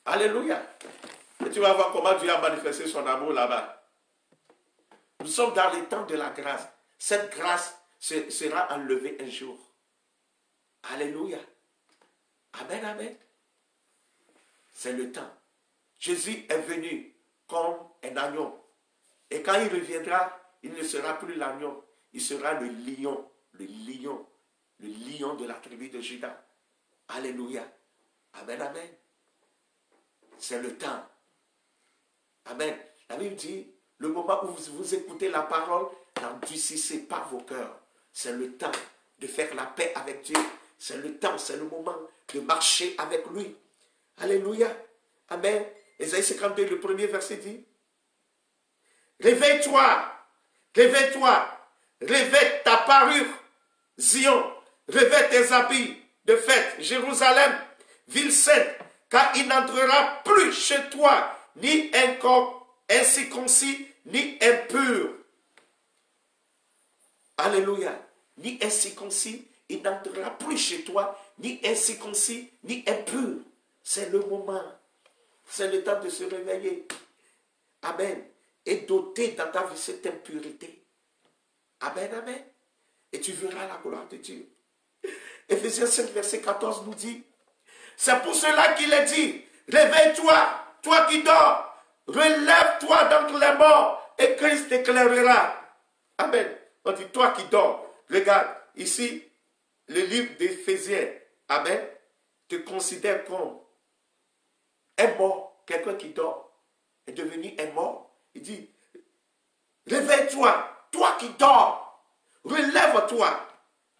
Alléluia. Et tu vas voir comment Dieu a manifesté son amour là-bas. Nous sommes dans les temps de la grâce. Cette grâce sera enlevée un jour. Alléluia. Amen, amen. C'est le temps. Jésus est venu comme un agneau. Et quand il reviendra, il ne sera plus l'agneau. Il sera le lion de la tribu de Juda. Alléluia. Amen, amen. C'est le temps. Amen. La Bible dit, le moment où vous écoutez la parole, n'endurcissez pas vos cœurs. C'est le temps de faire la paix avec Dieu. C'est le temps, c'est le moment de marcher avec lui. Alléluia. Amen. Ésaïe 52, le premier verset dit, réveille-toi, réveille-toi, réveille ta parure, Zion, réveille tes habits de fête, Jérusalem, ville sainte, car il n'entrera plus chez toi ni un corps incirconcis, ni impur. Alléluia. Ni incirconcis, il n'entrera plus chez toi, ni incirconcis, ni impur. C'est le moment. C'est le temps de se réveiller. Amen. Et doter dans ta vie cette impureté. Amen, amen. Et tu verras la gloire de Dieu. Éphésiens 5, verset 14 nous dit, c'est pour cela qu'il est dit, réveille-toi, toi qui dors, relève-toi d'entre les morts, et Christ t'éclairera. Amen. On dit, toi qui dors, regarde, ici, le livre d'Éphésiens, amen, te considère comme un mort, quelqu'un qui dort, est devenu un mort. Il dit, réveille-toi, toi qui dors, relève-toi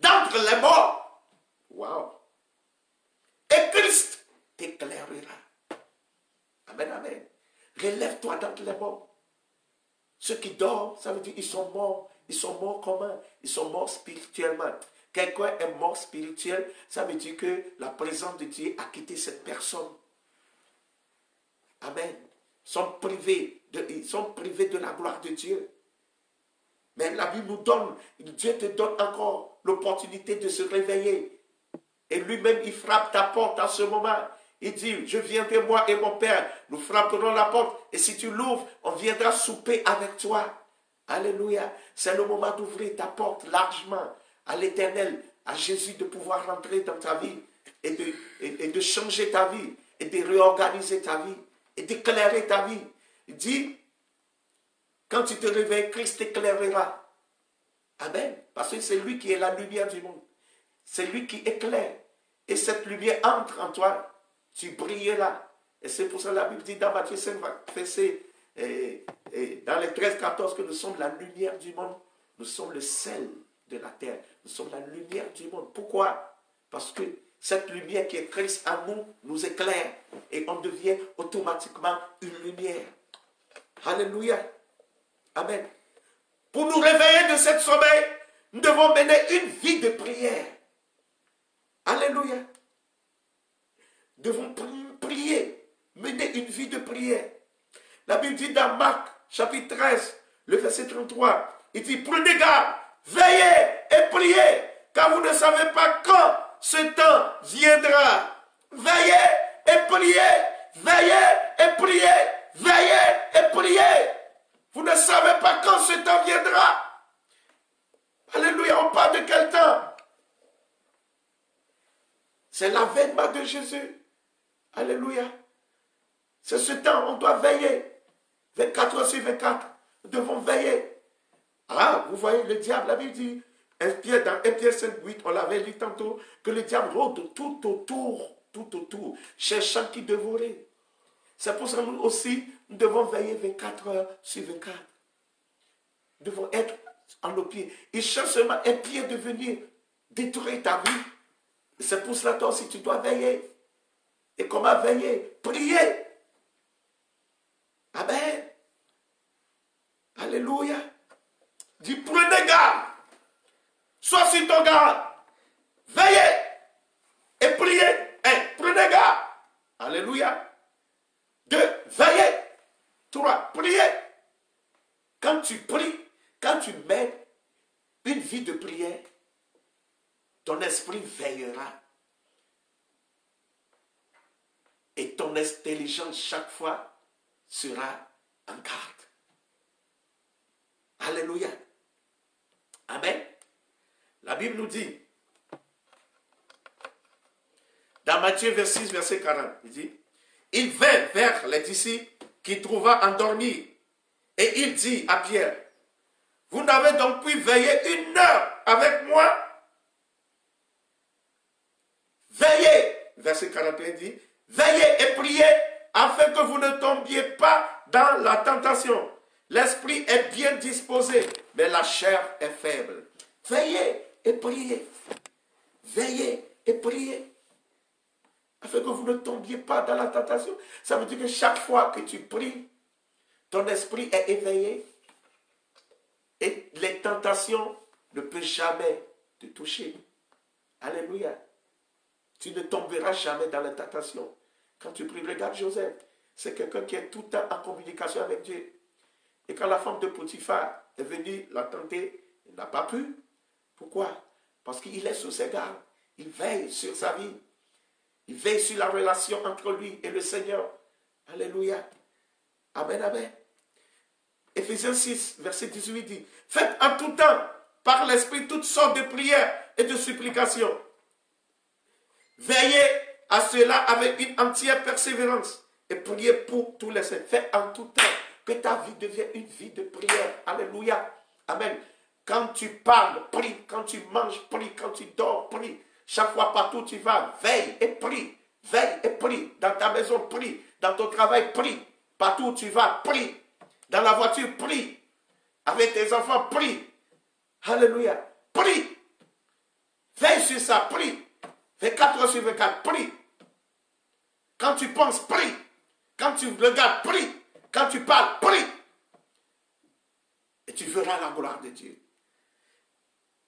d'entre les morts. Wow. Et Christ t'éclairera. Amen, amen. Relève-toi d'entre les morts. Ceux qui dorment, ça veut dire qu'ils sont morts. Ils sont morts comment? Ils sont morts spirituellement. Quelqu'un est mort spirituel, ça veut dire que la présence de Dieu a quitté cette personne. Amen. Ils sont privés de la gloire de Dieu. Mais la Bible nous donne, Dieu te donne encore l'opportunité de se réveiller. Et lui-même, il frappe ta porte à ce moment. Il dit, je viendrai moi et mon Père, nous frapperons la porte. Et si tu l'ouvres, on viendra souper avec toi. Alléluia. C'est le moment d'ouvrir ta porte largement à l'Éternel, à Jésus, de pouvoir rentrer dans ta vie et de changer ta vie et de réorganiser ta vie et d'éclairer ta vie. Il dit, quand tu te réveilles, Christ t'éclairera. Amen. Parce que c'est lui qui est la lumière du monde. C'est lui qui éclaire. Et cette lumière entre en toi, tu brilles là. Et c'est pour ça que la Bible dit dans Matthieu 5, verset, dans les 13-14, que nous sommes la lumière du monde. Nous sommes le sel de la terre. Nous sommes la lumière du monde. Pourquoi? Parce que cette lumière qui est Christ en nous, nous éclaire. Et on devient automatiquement une lumière. Alléluia. Amen. Pour nous réveiller de cette sommeil, nous devons mener une vie de prière. Alléluia. Nous devons prier, mener une vie de prière. La Bible dit dans Marc, chapitre 13, le verset 33, il dit, prenez garde, veillez et priez, car vous ne savez pas quand ce temps viendra. Veillez et priez, veillez et priez, veillez et priez. Vous ne savez pas quand ce temps viendra. Alléluia, on parle de quel temps? C'est l'avènement de Jésus. Alléluia. C'est ce temps, on doit veiller. 24 heures sur 24, nous devons veiller. Ah, vous voyez, le diable, la Bible dit, dans 1 Pierre 5, 8, on l'avait lu tantôt, que le diable rôde tout autour, cherchant qui dévorer. C'est pour ça que nous aussi, nous devons veiller 24 heures sur 24. Nous devons être à nos pieds. Il cherche seulement un pied de venir détruire ta vie. C'est pour cela, toi aussi, tu dois veiller. Et comment veiller? Prier. Amen. Alléluia. Dis, prenez garde. Sois sur ton garde. Veillez. Et priez. Prenez garde. Alléluia. 2. Veillez. 3. Priez. Quand tu pries, quand tu mets une vie de prière, ton esprit veillera. Et ton intelligence chaque fois sera en garde. Alléluia. Amen. La Bible nous dit, dans Matthieu 26, verset 40, il dit, il vint vers les disciples qu'il trouva endormis. Et il dit à Pierre, vous n'avez donc pu veiller 1 heure avec moi? Veillez, verset 41 dit, veillez et priez afin que vous ne tombiez pas dans la tentation. L'esprit est bien disposé, mais la chair est faible. Veillez et priez. Veillez et priez. Afin que vous ne tombiez pas dans la tentation. Ça veut dire que chaque fois que tu pries, ton esprit est éveillé et les tentations ne peuvent jamais te toucher. Alléluia. Tu ne tomberas jamais dans la tentation. Quand tu pries, regarde Joseph. C'est quelqu'un qui est tout le temps en communication avec Dieu. Et quand la femme de Potiphar est venue la tenter, il n'a pas pu. Pourquoi? Parce qu'il est sous ses gardes. Il veille sur sa vie. Il veille sur la relation entre lui et le Seigneur. Alléluia. Amen, amen. Éphésiens 6, verset 18 dit, faites en tout temps, par l'Esprit, toutes sortes de prières et de supplications. Veillez à cela avec une entière persévérance et priez pour tous les saints. Faites en tout temps que ta vie devienne une vie de prière. Alléluia. Amen. Quand tu parles, prie. Quand tu manges, prie. Quand tu dors, prie. Chaque fois partout où tu vas, veille et prie. Veille et prie. Dans ta maison, prie. Dans ton travail, prie. Partout où tu vas, prie. Dans la voiture, prie. Avec tes enfants, prie. Alléluia. Prie. Veille sur ça, prie. 24 heures sur 24, prie. Quand tu penses, prie. Quand tu regardes, prie. Quand tu parles, prie. Et tu verras la gloire de Dieu.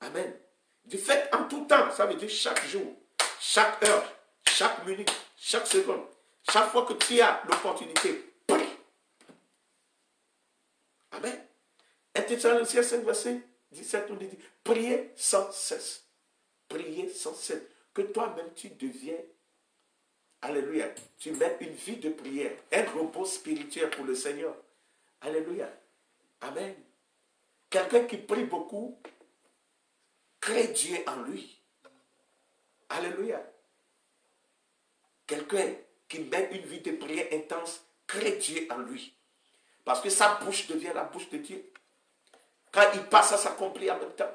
Amen. Du fait en tout temps, ça veut dire chaque jour, chaque heure, chaque minute, chaque seconde, chaque fois que tu as l'opportunité, prie. Amen. 1 Thessaloniciens 5, verset 17, on dit, priez sans cesse. Priez sans cesse. Que toi-même tu deviens, alléluia, tu mets une vie de prière, un repos spirituel pour le Seigneur. Alléluia. Amen. Quelqu'un qui prie beaucoup, crée Dieu en lui. Alléluia. Quelqu'un qui met une vie de prière intense, crée Dieu en lui. Parce que sa bouche devient la bouche de Dieu. Quand il passe, ça s'accomplit en même temps.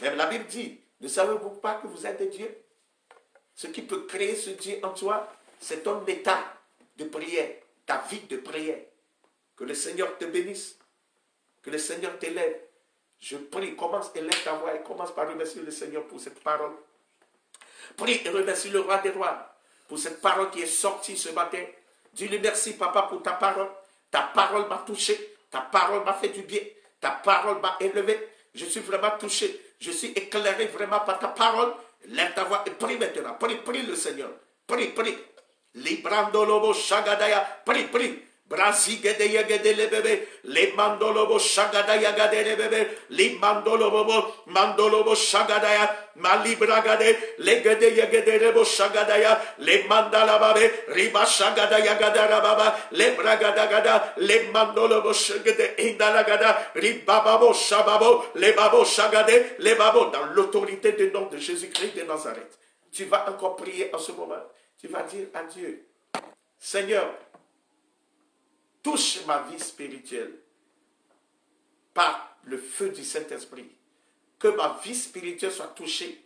Même la Bible dit, ne savez-vous pas que vous êtes de Dieu? Ce qui peut créer ce Dieu en toi, c'est ton état de prière, ta vie de prière. Que le Seigneur te bénisse. Que le Seigneur t'élève. Je prie, commence, élève ta voix et commence par remercier le Seigneur pour cette parole. Prie et remercie le roi des rois pour cette parole qui est sortie ce matin. Dis-lui merci, papa, pour ta parole. Ta parole m'a touché. Ta parole m'a fait du bien. Ta parole m'a élevé. Je suis vraiment touché. Je suis éclairé vraiment par ta parole. Lève ta voix et prie maintenant. Prie, prie le Seigneur. Prie, prie. Librando lobo shagadaya. Prie, prie. Brasigede yagede le bébé, les mandolobo shagada yagade le bébé, les mandolobo shagadaya, malibragade, les gede yagede lebo shagadaya, les mandala babe, riba shagada yagada rababa, les bragada gada, les mandolobo shagade indalagada, ribababo shababo, les babo shagade, les babo, dans l'autorité du nom de Jésus-Christ de Nazareth. Tu vas encore prier en ce moment. Tu vas dire à Dieu, Seigneur, touche ma vie spirituelle par le feu du Saint-Esprit. Que ma vie spirituelle soit touchée.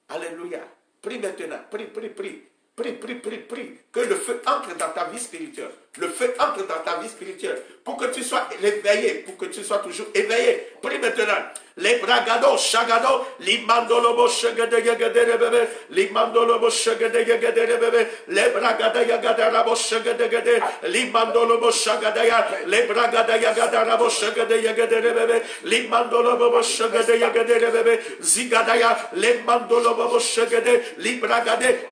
Alléluia. Prie maintenant. Prie, prie, prie. Prie, prie, prie, prie. Que le feu entre dans ta vie spirituelle. Le feu entre dans ta vie spirituelle. Pour que tu sois éveillé. Pour que tu sois toujours éveillé. Prie maintenant. Les bragado, chagado, l'imandolobo, chagade, yagade, bébé, l'imandolobo, chagade, yagade, bébé, les bragada, yagada, rabo, chagade, yagade, l'imandolobo, chagadaya, les bragada, yagada, rabo, chagade, yagade, bébé, l'imandolobo, chagade, yagade, bébé, zigadaya, les mandolobo, chagade, l'ibragade,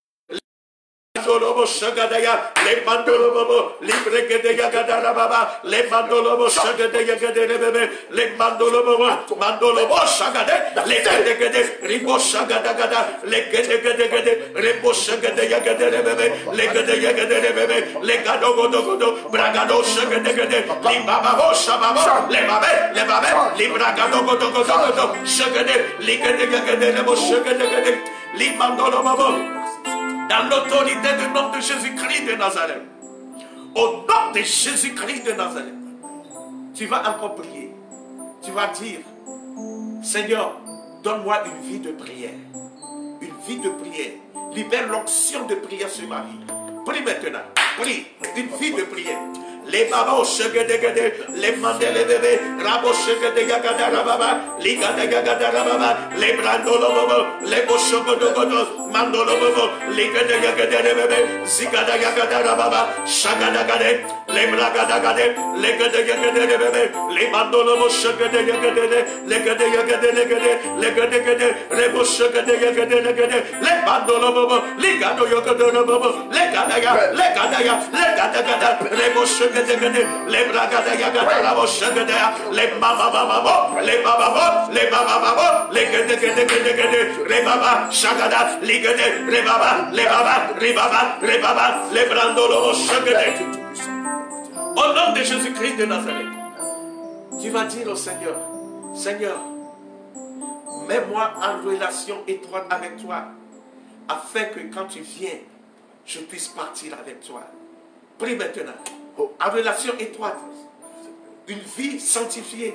mandolobo shagadaya, les mandolobo, libregede yagadara baba, les mandolobo shagade yagade bebe, les mandolobo, mandolobo shagade, les gede ribo shagada gada, les gede ribo shagade yagade bebe, les gede yagade bebe, les gado godo bragado shagade gede, les baba shababa, les babe, les bragado godo shagade, les gede yagade ribo shagade gede, les mandolobo. Dans l'autorité du nom de Jésus-Christ de Nazareth. Au nom de Jésus-Christ de Nazareth. Tu vas encore prier. Tu vas dire, Seigneur, donne-moi une vie de prière. Une vie de prière. Libère l'onction de prière sur ma vie. Prie maintenant. Prie. Une vie de prière. Les babos shagade, les mandele bébé, rabo shagade yagada rababa, ligada yagada rababa, les brandolo bobo, les boshogodo godo, mandolo bobo, ligada yagada bébé, zigada yagada rababa, shagada gade, les bragada gade, les gada yagada bébé, les mandolo bo shagade yagada, les gada yagada les gade, rebo shagade yagada les mandolo bobo, ligado yagada bobo, les gada rebo shagade. Les bragada yagada la boshagada, les mama les baba, les baba, les gede, les baba, shagada, les gede, les baba, les brandolo boshagada. Au nom de Jésus-Christ de Nazareth, tu vas dire au Seigneur, Seigneur, mets-moi en relation étroite avec toi, afin que quand tu viens, je puisse partir avec toi. Prie maintenant. En relation étroite, une vie sanctifiée,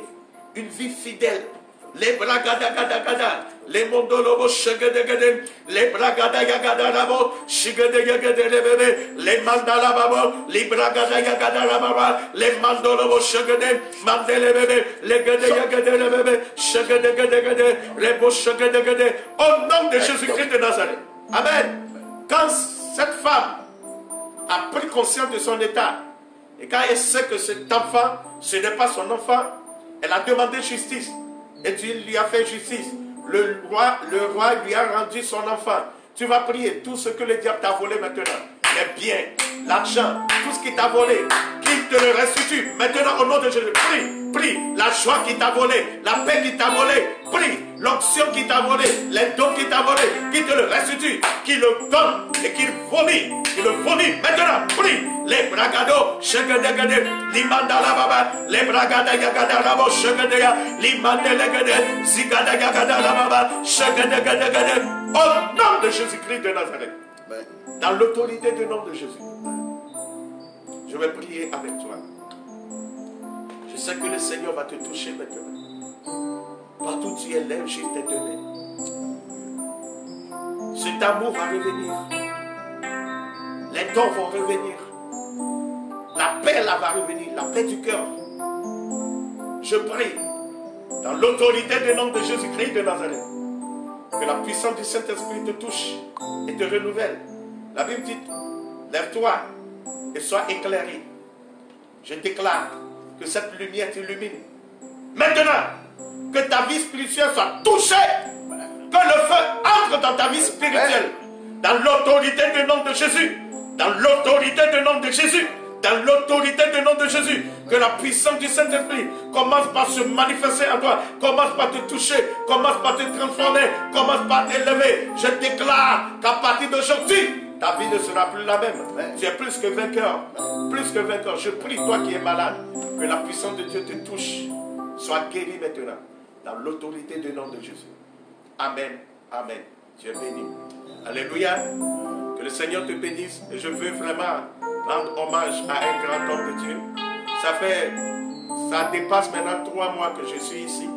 une vie fidèle. Les bragada gada gada, les mondolobo shagade gade, les bragada yagada rabo, shigade yagade bebe, les mandala babo, les bragada yagada rababa, les mandolobo shagade, mandele bebe, les gade yagade bebe, shagade gade gade, rebo shagade gade. Au nom de Jésus-Christ de Nazareth. Amen. Quand cette femme a pris conscience de son état, et quand elle sait que cet enfant, ce n'est pas son enfant, elle a demandé justice. Et Dieu lui a fait justice. Le roi lui a rendu son enfant. Tu vas prier tout ce que le diable t'a volé maintenant. Les biens, l'argent, tout ce qui t'a volé, qu'il te le restitue. Maintenant, au nom de Jésus, prie. La joie qui t'a volé, la paix qui t'a volé, prie. L'onction qui t'a volé, les dons qui t'a volé, qu'il te le restitue, qu'il le donne et qu'il vomit. Il le vomit. Maintenant, prie. Les bragados, chegadegade, limandala baba, les bragada yagada rabo, chegadea, limandelegade, zigada yagada baba, chegadegade. Au nom de Jésus-Christ de Nazareth. Dans l'autorité du nom de Jésus. Je vais prier avec toi. Je sais que le Seigneur va te toucher maintenant. Partout où tu es, lève juste tes deux mains. Cet amour va revenir. Les dons vont revenir. La paix là va revenir. La paix du cœur. Je prie. Dans l'autorité du nom de Jésus-Christ de Nazareth. Que la puissance du Saint-Esprit te touche et te renouvelle. La Bible dit, lève-toi et sois éclairé. Je déclare que cette lumière t'illumine. Maintenant, que ta vie spirituelle soit touchée. Que le feu entre dans ta vie spirituelle. Dans l'autorité du nom de Jésus. Dans l'autorité du nom de Jésus. dans l'autorité du nom de Jésus, que la puissance du Saint-Esprit commence par se manifester en toi, commence par te toucher, commence par te transformer, commence par t'élever. Je déclare qu'à partir d'aujourd'hui, ta vie ne sera plus la même. Tu es plus que vainqueur. Plus que vainqueur. Je prie, toi qui es malade, que la puissance de Dieu te touche. Sois guéri maintenant. Dans l'autorité du nom de Jésus. Amen. Amen. Tu es béni. Alléluia. Que le Seigneur te bénisse. Et je veux vraiment rendre hommage à un grand homme de Dieu. Ça dépasse maintenant 3 mois que je suis ici.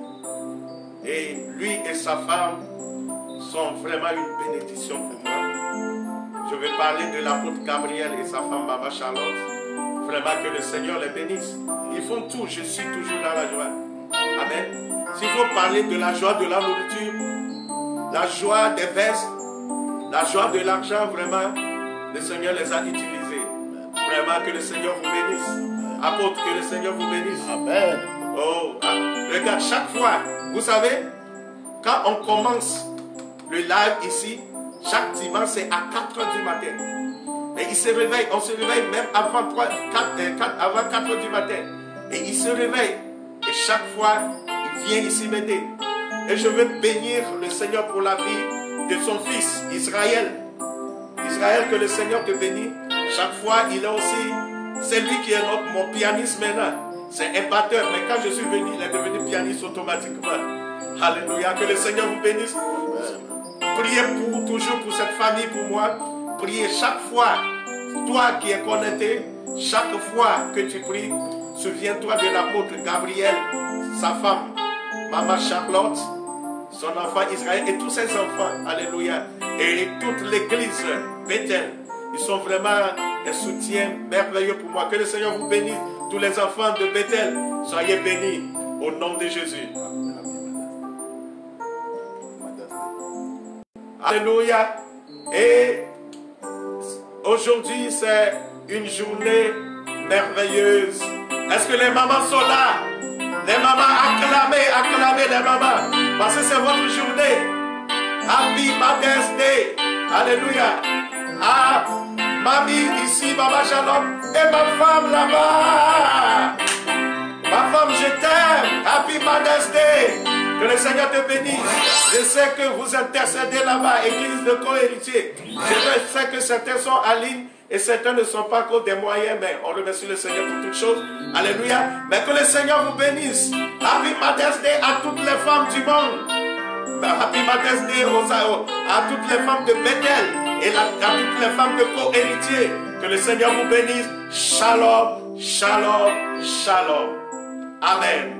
Et lui et sa femme sont vraiment une bénédiction pour moi. Je vais parler de l'apôtre Gabriel et sa femme Maman Charlotte. Vraiment que le Seigneur les bénisse. Ils font tout, je suis toujours dans la joie. Amen. S'il faut parler de la joie de la nourriture, la joie des vestes, la joie de l'argent, vraiment, le Seigneur les a utilisés. Vraiment que le Seigneur vous bénisse. Apôtre, que le Seigneur vous bénisse. Amen. Oh, regarde, chaque fois, vous savez, quand on commence le live ici, chaque dimanche, c'est à 4 h du matin. Et il se réveille, on se réveille même avant 4 h du matin. Et il se réveille. Et chaque fois, il vient ici m'aider. Et je veux bénir le Seigneur pour la vie de son fils, Israël. Israël, que le Seigneur te bénisse. Chaque fois, il est aussi, c'est lui qui est mon pianiste maintenant. C'est un batteur, mais quand je suis venu, il est devenu pianiste automatiquement. Alléluia, que le Seigneur vous bénisse. Priez toujours pour cette famille, pour moi. Priez chaque fois, toi qui es connecté, chaque fois que tu pries, souviens-toi de l'apôtre Gabriel, sa femme, Maman Charlotte, son enfant Israël et tous ses enfants. Alléluia. Et toute l'église Bethel. Ils sont vraiment un soutien merveilleux pour moi. Que le Seigneur vous bénisse. Tous les enfants de Bethel, soyez bénis au nom de Jésus. Alléluia. Et aujourd'hui, c'est une journée merveilleuse. Est-ce que les mamans sont là? Les mamans, acclamez les mamans. Parce que c'est votre journée. Happy Mother's Day. Alléluia. Ah, mamie ici, Maman Charlotte. Et ma femme là-bas. Ma femme, je t'aime. Happy Mother's Day. Que le Seigneur te bénisse. Je sais que vous intercédez là-bas, église de co-héritiers. Je sais que certains sont en ligne et certains ne sont pas encore des moyens, mais on remercie le Seigneur pour toutes choses. Alléluia. Mais que le Seigneur vous bénisse. Happy Mother's Day à toutes les femmes du monde. Happy Mother's Day à toutes les femmes de Bethel et à toutes les femmes de co-héritiers. Que le Seigneur vous bénisse. Shalom, shalom, shalom. Amen.